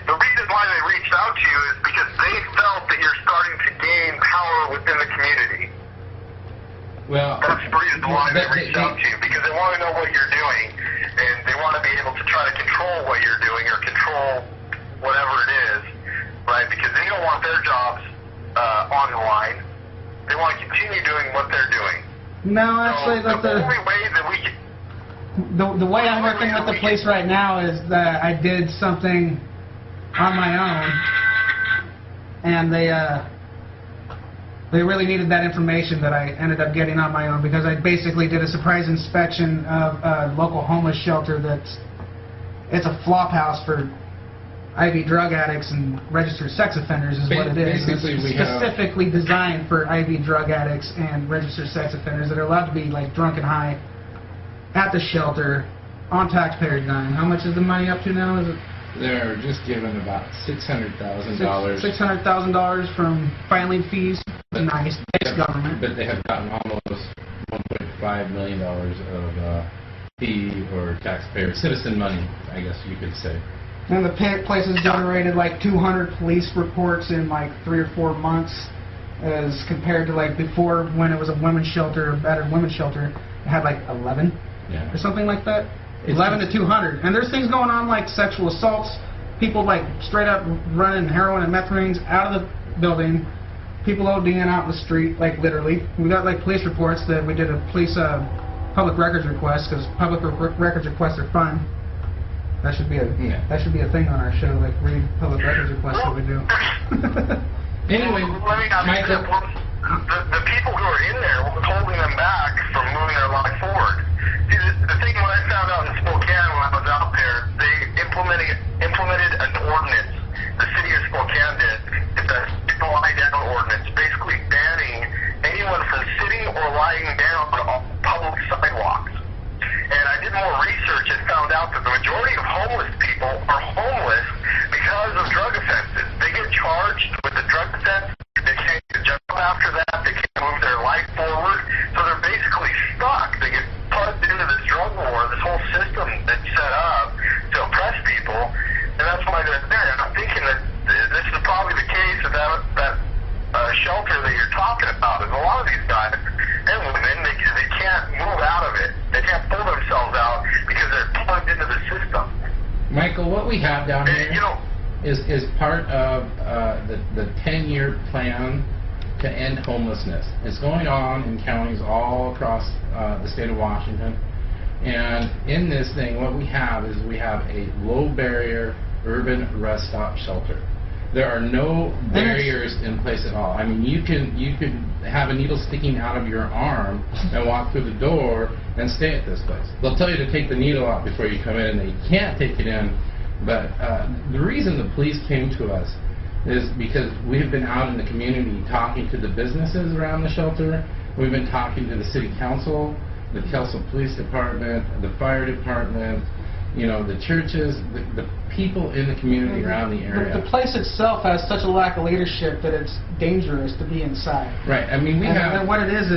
the reason why they reached out to you is because they felt that you're starting to gain power within the community. Well, That's the reason why they reached out to you, because they want to know what you're doing, and they want to be able to try to control what you're doing or control whatever it is, right? Because they don't want their jobs on the line. They want to continue doing what they're doing. No, actually, So the only way that we can... the way I'm working with the police right now is that I did something on my own, and they really needed that information that I ended up getting on my own, because I basically did a surprise inspection of a local homeless shelter it's a flop house for IV drug addicts and registered sex offenders is what it is. Basically, we It's have... specifically designed for IV drug addicts and registered sex offenders that are allowed to be like drunk and high at the shelter on taxpayer dime. How much is the money up to now? Is it They're just given about $600,000. $600,000 from filing fees? Nice. Thanks, government. But they have gotten almost $1.5 million of fee or taxpayer citizen money, I guess you could say. And the place has generated like 200 police reports in like 3 or 4 months, as compared to like before when it was a women's shelter, a battered women's shelter, it had like 11 Yeah. or something like that. 11 to 200. And there's things going on like sexual assaults, people like straight up running heroin and meth rings out of the building, people ODing out in the street, like literally. We got like police reports that we did a police public records request, because public records requests are fun. That should be a thing on our show, like read public records requests that we do. Anyway, let me ask you Michael... this. The people who are in there, what was holding them back from moving their life forward? See, the thing when I found out in Spokane when I was out there, they implemented an ordinance. The city of Spokane did. It's a lie down ordinance, basically banning anyone from sitting or lying down on public sidewalks. And I did more research and found out that the majority of homeless people are homeless because of drug offenses. They get charged with a drug offense. They can't get a job after that. They can't move their life forward. So they're basically stuck. They get plugged into this drug war, this whole system that's set up to oppress people, and that's why they're there. And I'm thinking that this is probably the case of that shelter that you're talking about. Is a lot of these guys and women, they can't move out of it. They can't pull themselves out because they're plugged into the system. Michael, what we have down here is part of the 10-year plan to end homelessness. It's going on in counties all across the state of Washington. And in this thing, what we have is we have a low-barrier urban rest stop shelter. There are no barriers in place at all. I mean, you can have a needle sticking out of your arm and walk through the door and stay at this place. They'll tell you to take the needle out before you come in, and they can't take it in. But the reason the police came to us is because we have been out in the community talking to the businesses around the shelter. We've been talking to the city council, the Kelso Police Department, the fire department, you know, the churches, the people in the community around the area. The place itself has such a lack of leadership that it's dangerous to be inside. Right. I mean, and what it is,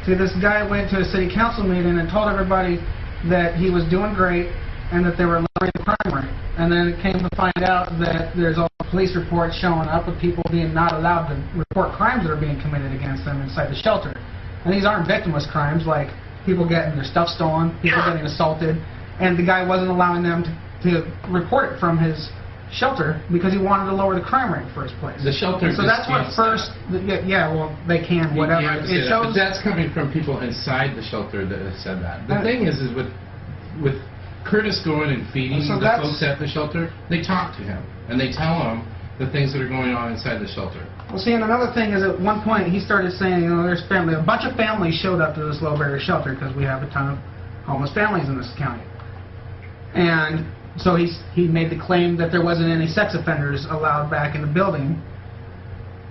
see, this guy went to a city council meeting and told everybody that he was doing great and that they were lowering the crime rate. And then it came to find out that there's all the police reports showing up of people being not allowed to report crimes that are being committed against them inside the shelter. And these aren't victimless crimes like people getting their stuff stolen, people getting assaulted. And the guy wasn't allowing them to report it from his shelter because he wanted to lower the crime rate in the first place. The shelter. So that's what first. Yeah, well, they can, whatever. It shows. But that's coming from people inside the shelter that have said that. The thing is with Curtis going and feeding the folks at the shelter, they talk to him and they tell him the things that are going on inside the shelter. Well, see, and another thing is at one point he started saying, you know, there's a bunch of families showed up to this low barrier shelter because we have a ton of homeless families in this county. And so he made the claim that there wasn't any sex offenders allowed back in the building.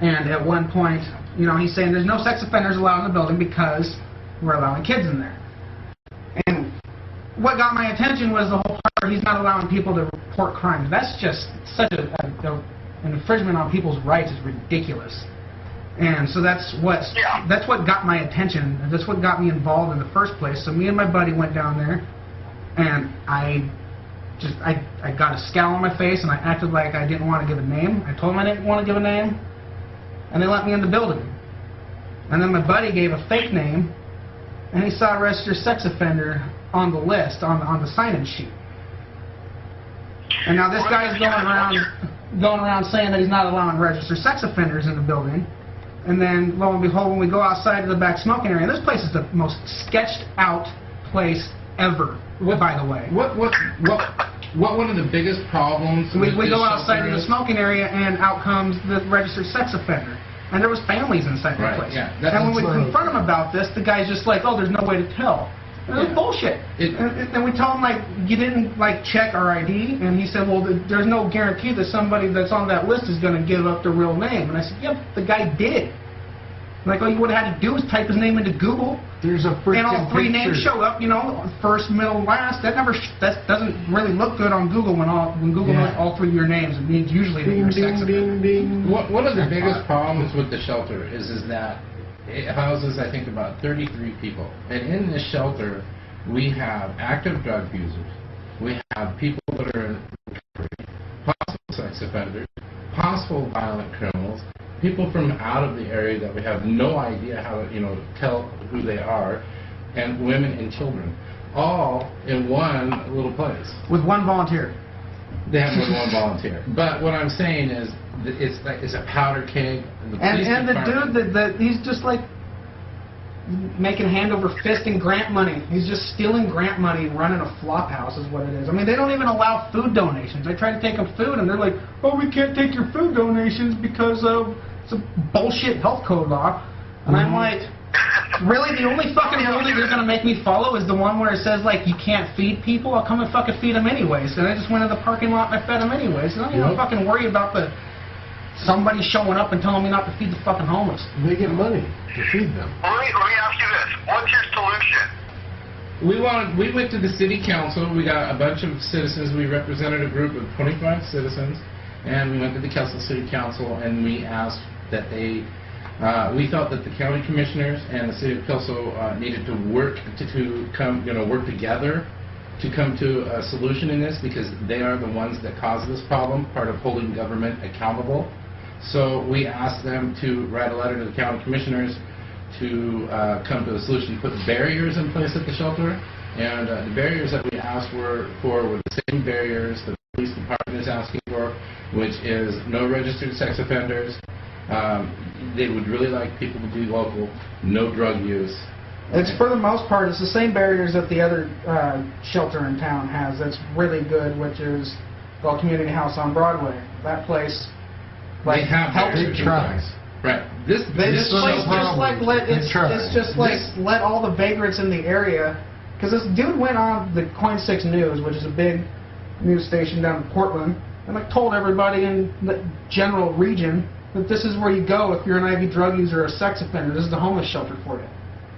And at one point, you know, he's saying there's no sex offenders allowed in the building because we're allowing kids in there. And what got my attention was the whole part where he's not allowing people to report crimes. That's just such an infringement on people's rights. Is ridiculous. And so that's what got my attention. That's what got me involved in the first place. So me and my buddy went down there. And I got a scowl on my face, and I acted like I didn't want to give a name. I told them I didn't want to give a name, and they let me in the building. And then my buddy gave a fake name, and he saw a registered sex offender on the list, on the sign-in sheet. And now this guy's going around saying that he's not allowing registered sex offenders in the building. And then, lo and behold, when we go outside to the back smoking area, this place is the most sketched out place ever. By the way, what one of the biggest problems? We go outside to the smoking area, and out comes the registered sex offender, and there was families inside the place. Yeah, and when we confront him about this, the guy's just like, "Oh, there's no way to tell." And it's bullshit. And we tell him like, "You didn't like check our ID," and he said, "Well, there's no guarantee that somebody that's on that list is going to give up their real name." And I said, "Yep, the guy did." Like, all you would have had to do is type his name into Google. There's a freaking and all three names show up, you know, first, middle, last. That doesn't really look good on Google when Google knows all three of your names. It means usually that you're a sex offender. One of the biggest problems with the shelter is that it houses, I think, about 33 people. And in this shelter, we have active drug users. We have people that are in recovery, possible sex offenders, possible violent criminals, people from out of the area that we have no idea how to, you know, tell who they are, and women and children, all in one little place. With one volunteer. They have one volunteer. But what I'm saying is, it's a powder keg. And the dude that he's just like making hand over fist in grant money. He's just stealing grant money and running a flop house is what it is. I mean, they don't even allow food donations. I try to take them food, and they're like, "Oh, we can't take your food donations because of it's a bullshit health code law." And I'm like, really? The only fucking rule that you're going to make me follow is the one where it says, like, you can't feed people? I'll come and fucking feed them anyways. And I just went in the parking lot and I fed them anyways. And I don't even fucking worry about somebody showing up and telling me not to feed the fucking homeless. They get money to feed them. Let me ask you this. What's your solution? we went to the city council. We got a bunch of citizens. We represented a group of 25 citizens, and we went to the Kelso City Council, and we asked that they. We felt that the county commissioners and the city of Kelso needed to work work together to come to a solution in this, because they are the ones that cause this problem, part of holding government accountable. So we asked them to write a letter to the county commissioners to come to a solution, put barriers in place at the shelter, and the barriers that we asked were the same barriers that the police department is asking for, which is no registered sex offenders. They would really like people to be local, no drug use. It's, for the most part, it's the same barriers that the other shelter in town has that's really good, which is the Community House on Broadway. That place, They have helps barriers you. in place. Right. This This place just let all the vagrants in the area, because this dude went on the Coin 6 News, which is a big news station down in Portland, and told everybody in the general region that this is where you go if you're an IV drug user or a sex offender. This is the homeless shelter for you.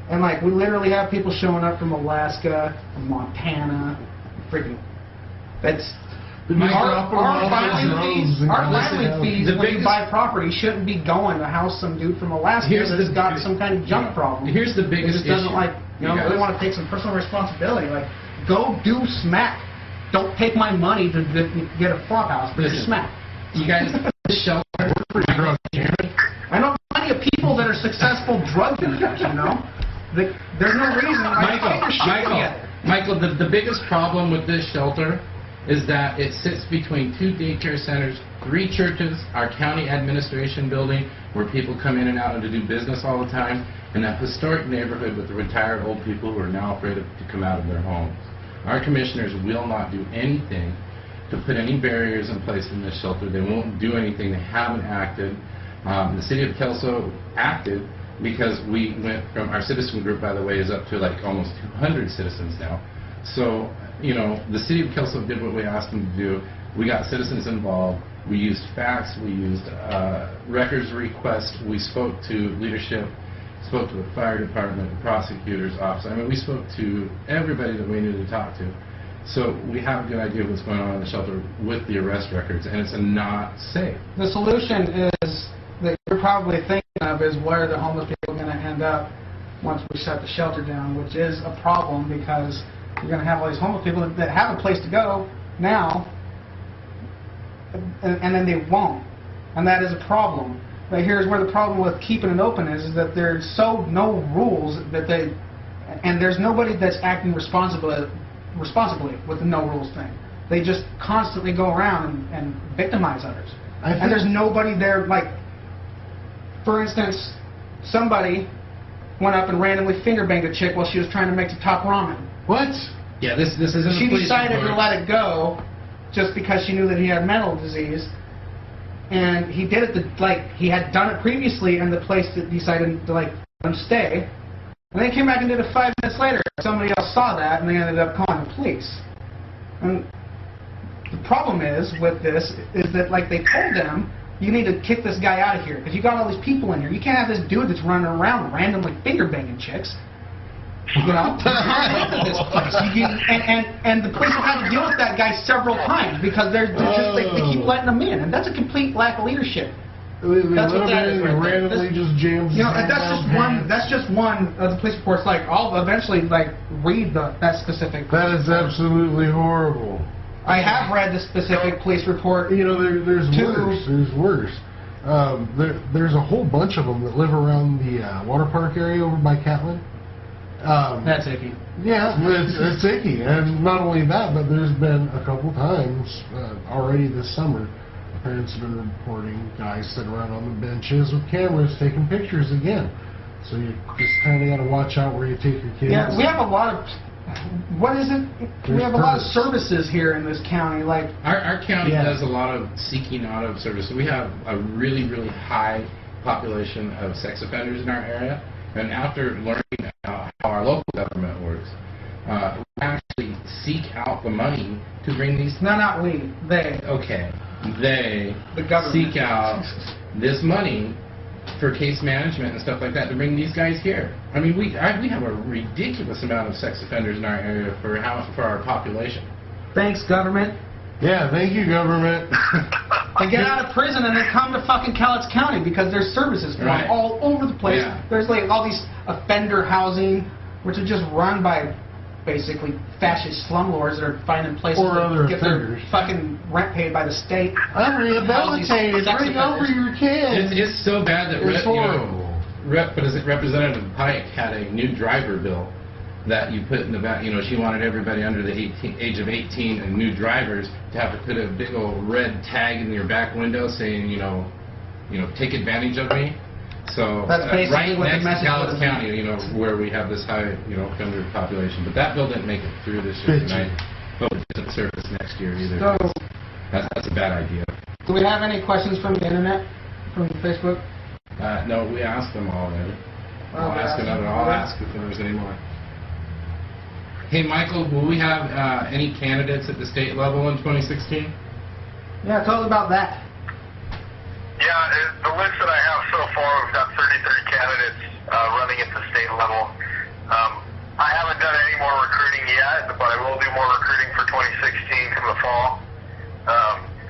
And we literally have people showing up from Alaska, from Montana, freaking. That's our filing fees when you buy property shouldn't be going to house some dude from Alaska that's got some kind of junk problem. Here's the biggest issue. Doesn't really want to take some personal responsibility. Go do smack. Don't take my money to get a flop house, but just smack. You guys, this shelter. I know plenty of people that are successful drug users. There's no reason. Michael, the biggest problem with this shelter is that it sits between 2 daycare centers, 3 churches, our county administration building, where people come in and out and to do business all the time, and a historic neighborhood with the retired old people who are now afraid to come out of their homes. Our commissioners will not do anything to put any barriers in place in this shelter. They won't do anything. They haven't acted. The city of Kelso acted because we went from, our citizen group, by the way, is up to almost 200 citizens now. So, the city of Kelso did what we asked them to do. We got citizens involved. We used fax. We used records requests. We spoke to leadership, spoke to the fire department, the prosecutor's office. I mean, we spoke to everybody that we needed to talk to. So we have a good idea of what's going on in the shelter with the arrest records, and it's not safe. The solution is that you're probably thinking of is where the homeless people are going to end up once we shut the shelter down, which is a problem because you're going to have all these homeless people that have a place to go now, and then they won't. And that is a problem. But here's where the problem with keeping it open is that there's no rules and there's nobody that's acting responsibly with the no rules thing. They just constantly go around and victimize others. And there's nobody there, for instance, somebody went up and randomly finger banged a chick while she was trying to make the top ramen. What? Yeah, this isn't. She decided to let it go just because she knew that he had mental disease, and he did it he had done it previously, and the place decided to let him stay. And they came back and did it 5 minutes later. Somebody else saw that, and they ended up calling the police. And the problem is with this is that they told them, you need to kick this guy out of here because you got all these people in here. You can't have this dude that's running around randomly finger banging chicks. You can't live in this place. And the police have had to deal with that guy several times because they keep letting him in, and that's a complete lack of leadership. That's what that is. Randomly just jams. That's just one of the police reports. I'll eventually read that specific. That is absolutely horrible. I have read the specific police report. There's worse. There's worse. There's a whole bunch of them that live around the water park area over by Catlin. That's icky. Yeah, it's icky. And not only that, but there's been a couple times already this summer, parents have been reporting guys sitting around on the benches with cameras taking pictures again. So you just kind of got to watch out where you take your kids. Yeah, we have a lot of... What is it? We have a lot of services here in this county. Our county does a lot of seeking out of services. We have a really, really high population of sex offenders in our area. And after learning how our local government works, we actually seek out the money to bring these... No, not we. They. Okay. They the government seek out this money for case management and stuff like that to bring these guys here. I mean, we have a ridiculous amount of sex offenders in our area for our population. Thanks, government. Yeah, thank you, government. They get out of prison and they come to fucking Cowlitz County because there's services for them all over the place. Yeah. There's like all these offender housing, which are just run by basically fascist slumlords that are finding places Or other to get offenders. their fucking rent paid by the state. I'm rehabilitated. Sex Bring over offenders. your kids. It's so bad that It's horrible. Representative Pike had a new driver bill that you put in the back. You know, she wanted everybody under the age of 18 and new drivers to have to put a big old red tag in your back window saying, you know, take advantage of me. So That's basically right what the next to message Cowlitz was. County, you know, where we have this high, offender population. But that bill didn't make it through this year tonight. But it doesn't surface next year either. So, That's a bad idea. do we have any questions from the internet, from Facebook? No, we asked them all already. Oh, I'll ask another. I'll ask if there's any more. Hey, Michael, will we have any candidates at the state level in 2016? Yeah, tell us about that. Yeah, the list that I have so far, we've got 33 candidates running at the state level. I haven't done any more recruiting yet, but I will do more recruiting for 2016 come the fall.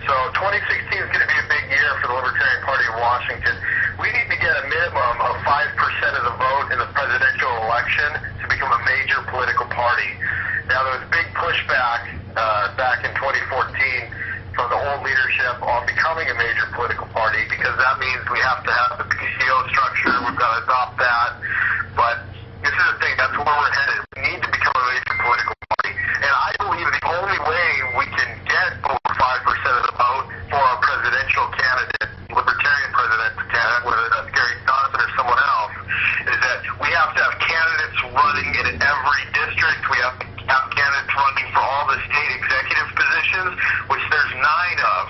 So 2016 is going to be a big year for the Libertarian Party of Washington. We need to get a minimum of 5% of the vote in the presidential election to become a major political party. Now, there was big pushback back in 2014 from the old leadership on becoming a major political party because that means we have to have the PCO structure. We've got to adopt that. But this is the thing. That's where we're headed. We need to become a major political party. And I believe the only way we can get over 5% of the vote for a presidential candidate, libertarian presidential candidate, whether that's Gary Johnson or someone else, is that we have to have candidates running in every district. We have to have candidates running for all the state executive positions, which there's 9 of.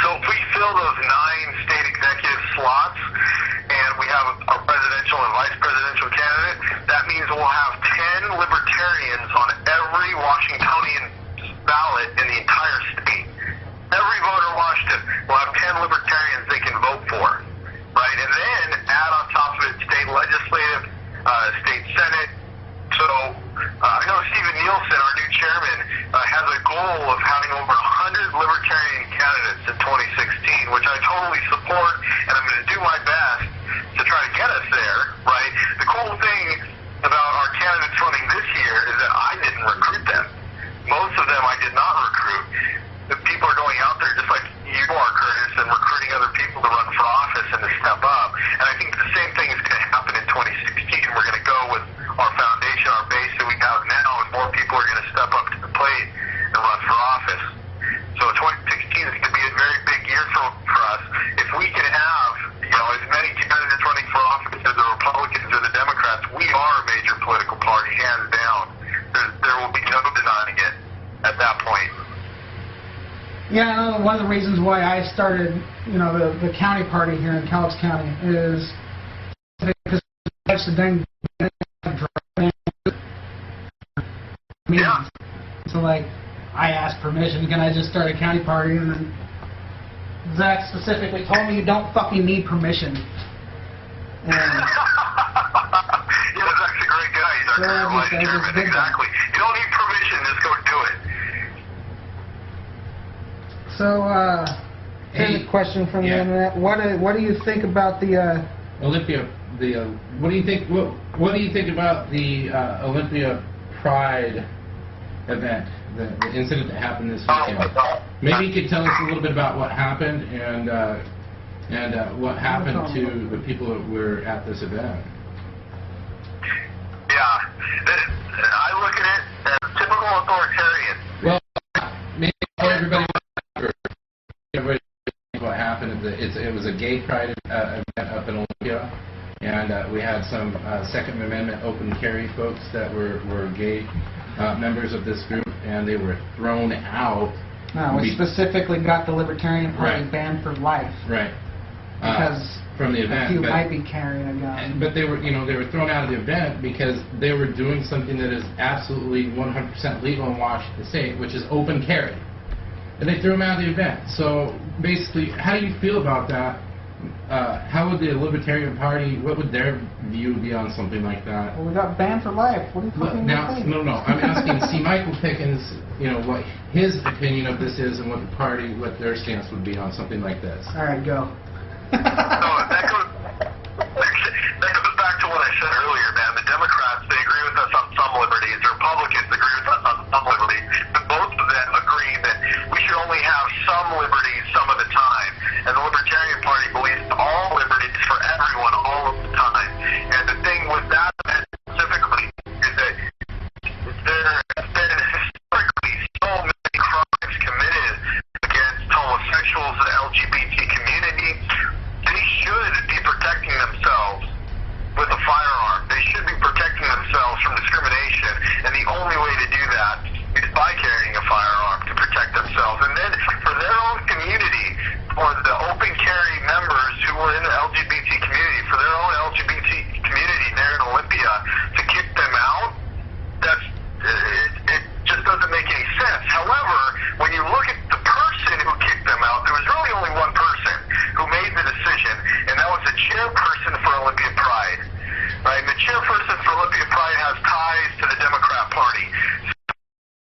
So if we fill those 9 state executive slots and we have a presidential and vice presidential candidate, that means we'll have 10 libertarians on every Washingtonian ballot in the entire state. Every voter in Washington will have 10 libertarians they can vote for, right? And then add on top of it state legislative, state senate. So I know Stephen Nielsen, our new chairman, has a goal of having over 100 libertarian candidates in 2016, which I totally support, and I'm going to do my best to try to get us there, right? The cool thing about our candidates running this year is that I didn't recruit them. Most of them I did not recruit. The people are going out there just like you are, Curtis, and recruiting other people to run for office and to step up. And I think the same thing is going to happen in 2016. We're going to go with our foundation, our base that we have now, and more people are going to step up to the plate and run for office. So 2016 is going to be a very big year for us. If we can have, as many candidates running for office as the Republicans or the Democrats, we are a major political party, hands down. There will be no denying it at that point. Yeah, one of the reasons why I started, the county party here in Cowlitz County is because that's the dang Yeah. So, I asked permission, can I just start a county party? And then Zach specifically told me you don't fucking need permission. And Yeah, Zach's a great guy. He's our current vice chairman. Exactly. You don't need permission, just go do it. so, here's a question from the internet. What do you think about the Olympia, what do you think? What do you think about the Olympia Pride event, the incident that happened this weekend? Maybe you could tell us a little bit about what happened and what happened to the people that were at this event. Yeah, I look at it as typical authoritarian. Well, maybe everybody what happened. It was a gay pride event up in Olympia, and we had some Second Amendment open carry folks that were gay members of this group, and they were thrown out. No, we specifically got the Libertarian Party Right. banned for life. Right. Because from the event, you might be carrying a gun. But they were thrown out of the event because they were doing something that is absolutely 100% legal in Washington State, which is open carry. And they threw them out of the event. So basically, how do you feel about that how would the Libertarian Party, what would their view be on something like that? Well, we got banned for life. What are you talking about? No. I'm asking C Michael Pickens, what his opinion of this is and what the party, what their stance would be on something like this. All right, go. No, that goes back to what I said earlier, man. The Democrats, they agree with us on some liberties. The Republicans agree with us on some liberties. But both of them agree that we should only have some liberties some of the time. And the Libertarian Party believes all liberties for everyone all of the time. And the thing with that specifically is that there have been historically so many crimes committed against homosexuals and the LGBT community. They should be protecting themselves with a firearm. They should be protecting themselves from discrimination, and the only way to do that is by carrying a firearm to protect themselves. And then for their own community, for the open carry members who were in the LGBT community, for their own LGBT community there in Olympia, to kick them out, it just doesn't make any sense. However, when you look at the person who kicked them out, there was really only one person who made the decision, and that was the chairperson for Olympia Pride. Right? And the chairperson for Olympia Pride has ties to the Democrat Party.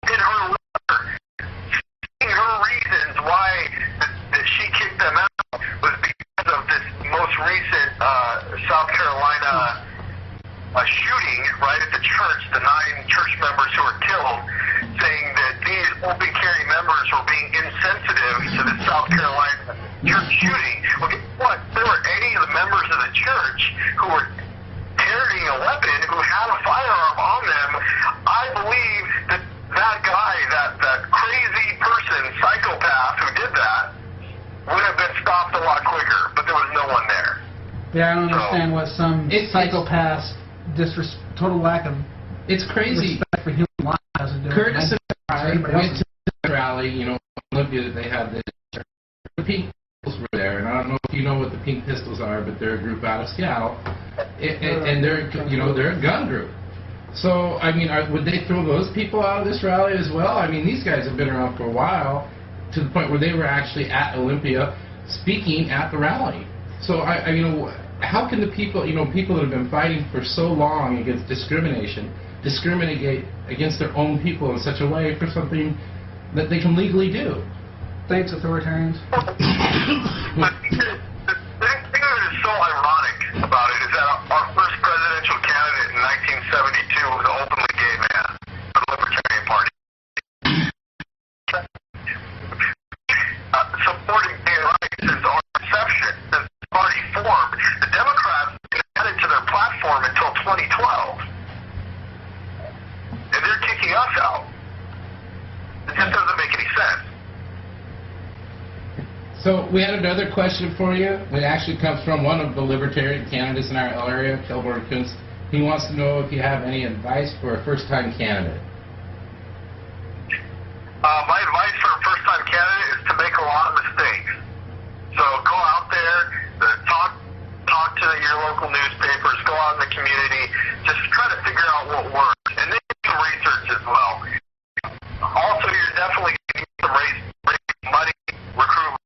In her letter, seeing her reasons why that she kicked them out was because of this most recent South Carolina shooting right at the church, the 9 church members who were killed, saying that these open carry members were being insensitive to the South Carolina church shooting. Well, guess what? There were any of the members of the church who were carrying a weapon, who had a firearm on them. I believe that guy, that crazy person, psychopath who did that, would have been stopped a lot quicker, but there was no one there. Yeah, I don't understand what some psychopath's total lack of crazy. Respect for human life has to do with it. Curtis and I went to the rally, Olympia, that they had this. The Pink Pistols were there, and I don't know if you know what the Pink Pistols are, but they're a group out of Seattle, and they're a gun group. So, I mean, would they throw those people out of this rally as well? I mean, these guys have been around for a while, to the point where they were actually at Olympia speaking at the rally. So, how can the people, people that have been fighting for so long against discrimination, discriminate against their own people in such a way for something that they can legally do? Thanks, authoritarians. The thing that is so ironic about it is that our first presidential candidate in 1972 was an openly gay man for the Libertarian Party. Supporting gay rights since our inception, since the party formed. The Democrats didn't add it to their platform until 2012. And they're kicking us out. It just doesn't make any sense. So we had another question for you. It actually comes from one of the Libertarian candidates in our area, Kilborn Kunst. He wants to know if you have any advice for a first-time candidate. My advice for a first-time candidate is to make a lot of mistakes. So go out there, talk to your local newspapers, go out in the community, just try to figure out what works, and then do some research as well. Also, you're definitely going to need some raise money, recruit,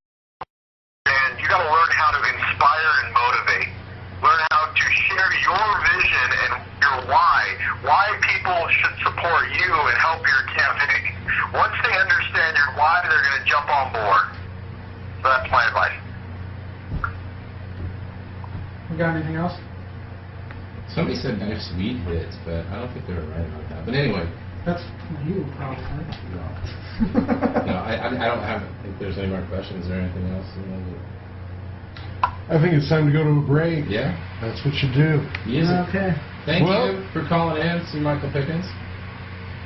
and you got to learn how to inspire and motivate. Learn how to share your vision and your why people should support you and help your campaign. Once they understand your why, they're going to jump on board. So that's my advice. You got anything else? Somebody said nice weed hits, but I don't think they were right about that. But anyway. That's you, probably. No, I don't think there's any more questions or anything else. I think it's time to go to a break. Yeah. That's what you do. Easy. Okay. Thank you for calling in, C Michael Pickens.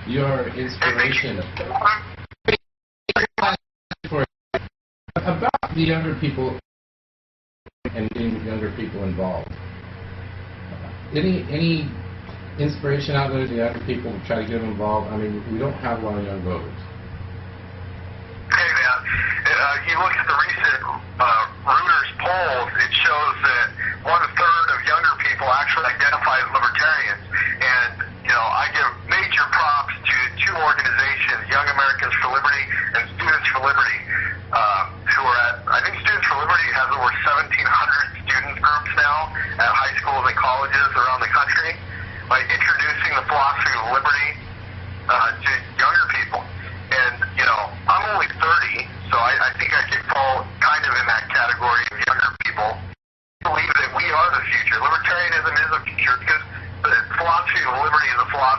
Your inspiration. About the younger people and getting younger people involved. Any inspiration out there to the younger people to try to get them involved? I mean, we don't have a lot of young voters. Hey, man. You look at the recent Reuters polls, it shows that 1/3 of younger people actually identify as libertarians. And, I give major props to 2 organizations, Young Americans for Liberty and Students for Liberty, who are I think Students for Liberty has over 1,700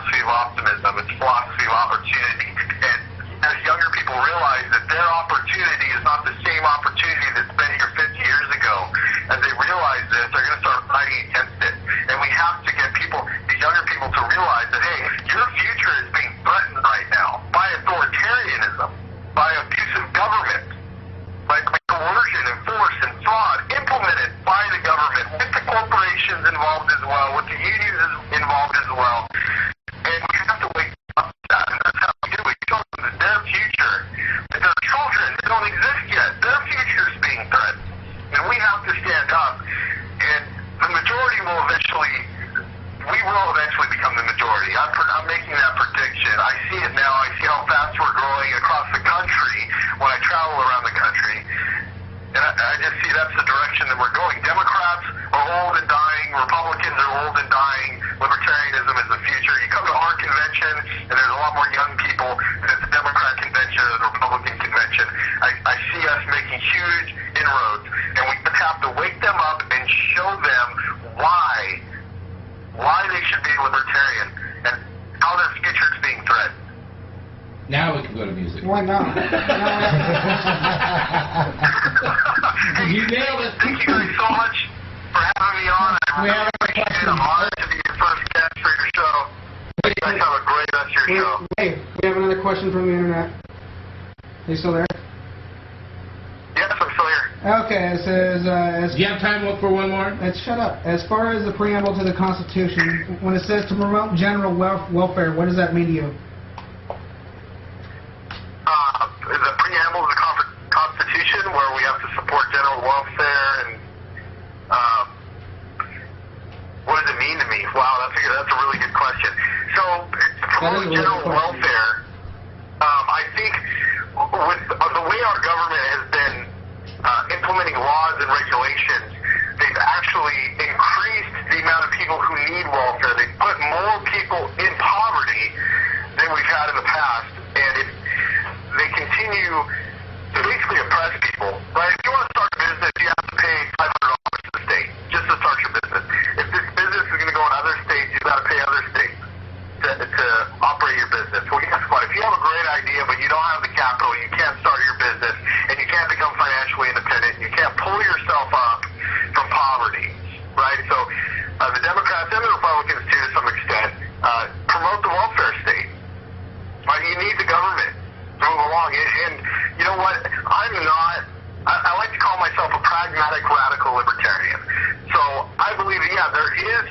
philosophy of optimism. It's a philosophy of opportunity. And as younger people realize that their opportunity is not the same opportunity that's been here 50 years ago, as they realize this, they're going to start fighting against it. And we have to get people, these younger people, to realize that, hey, your future is being threatened right now by authoritarianism, by abusive government, by coercion and force and fraud implemented by the government, with the corporations involved as well, with the unions involved as well. And we have to wake up to that, and that's how we do it. We show them that their future, that their children, they don't exist yet. Their future is being threatened. And we have to stand up, and the majority will eventually, we will eventually become the majority. I'm making that prediction. I see it now. I see how fast we're growing across the country when I travel around the country. And I just see that's the direction that we're going. Democrats are old and dying. Republicans are old and dying. Libertarianism is the future. You come to our convention, and there's a lot more young people than at the Democrat convention or the Republican convention. I see us making huge inroads, and we just have to wake them up and show them why they should be libertarian and how their future is being threatened. Now we can go to music. Why not? You nailed it. Thank you guys so much for having me on. I really appreciate it. I'm honored to be your first guest for your show. You guys have a great rest of your show. Wait, we have another question from the internet. Are you still there? Yes, I'm still here. Okay, it says, Do you have time for one more? shut up. As far as the preamble to the Constitution, when it says to promote general welfare, what does that mean to you? The preamble to the Constitution, where we have to support general welfare, and what does it mean to me? Wow, that's a really good question. So, to promote general welfare, I think with the way our government has been implementing laws and regulations, they've actually increased the amount of people who need welfare. They've put more people in poverty than we've had in the past, and they continue to basically oppress people, right? If you want to start a business, you have to pay $500 to the state just to start your business. If this business is going to go in other states, you've got to pay other states to operate your business. Well, guess what? If you have a great idea, but you don't have the capital, you can't start your business, and you can't become financially independent, you can't pull yourself up from poverty, right? So the Democrats and the Republicans, too, to some extent, promote the welfare state. Right? You need the government to move along. And you know what? I like to call myself a pragmatic radical libertarian. So I believe, there is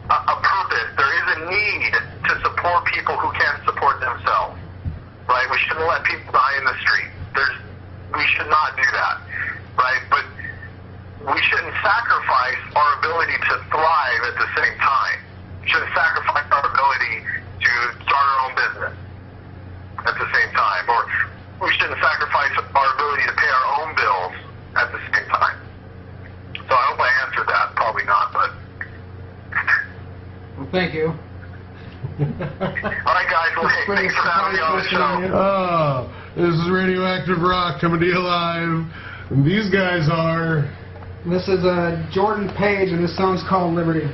a purpose, there is a need to support people who can't support themselves. Right? We shouldn't let people die in the street. We should not do that. Right? But we shouldn't sacrifice our ability to thrive at the same time. We shouldn't sacrifice our ability to start our own business at the same time, or we shouldn't sacrifice our ability to pay our own bills at the same time. So I hope I answered that. Probably not, but... Well, thank you. All right, guys. Well, hey, thanks for having me on the show. Oh, this is Radioactive Rock coming to you live. And these guys are... This is Jordan Page, and this song's called Liberty.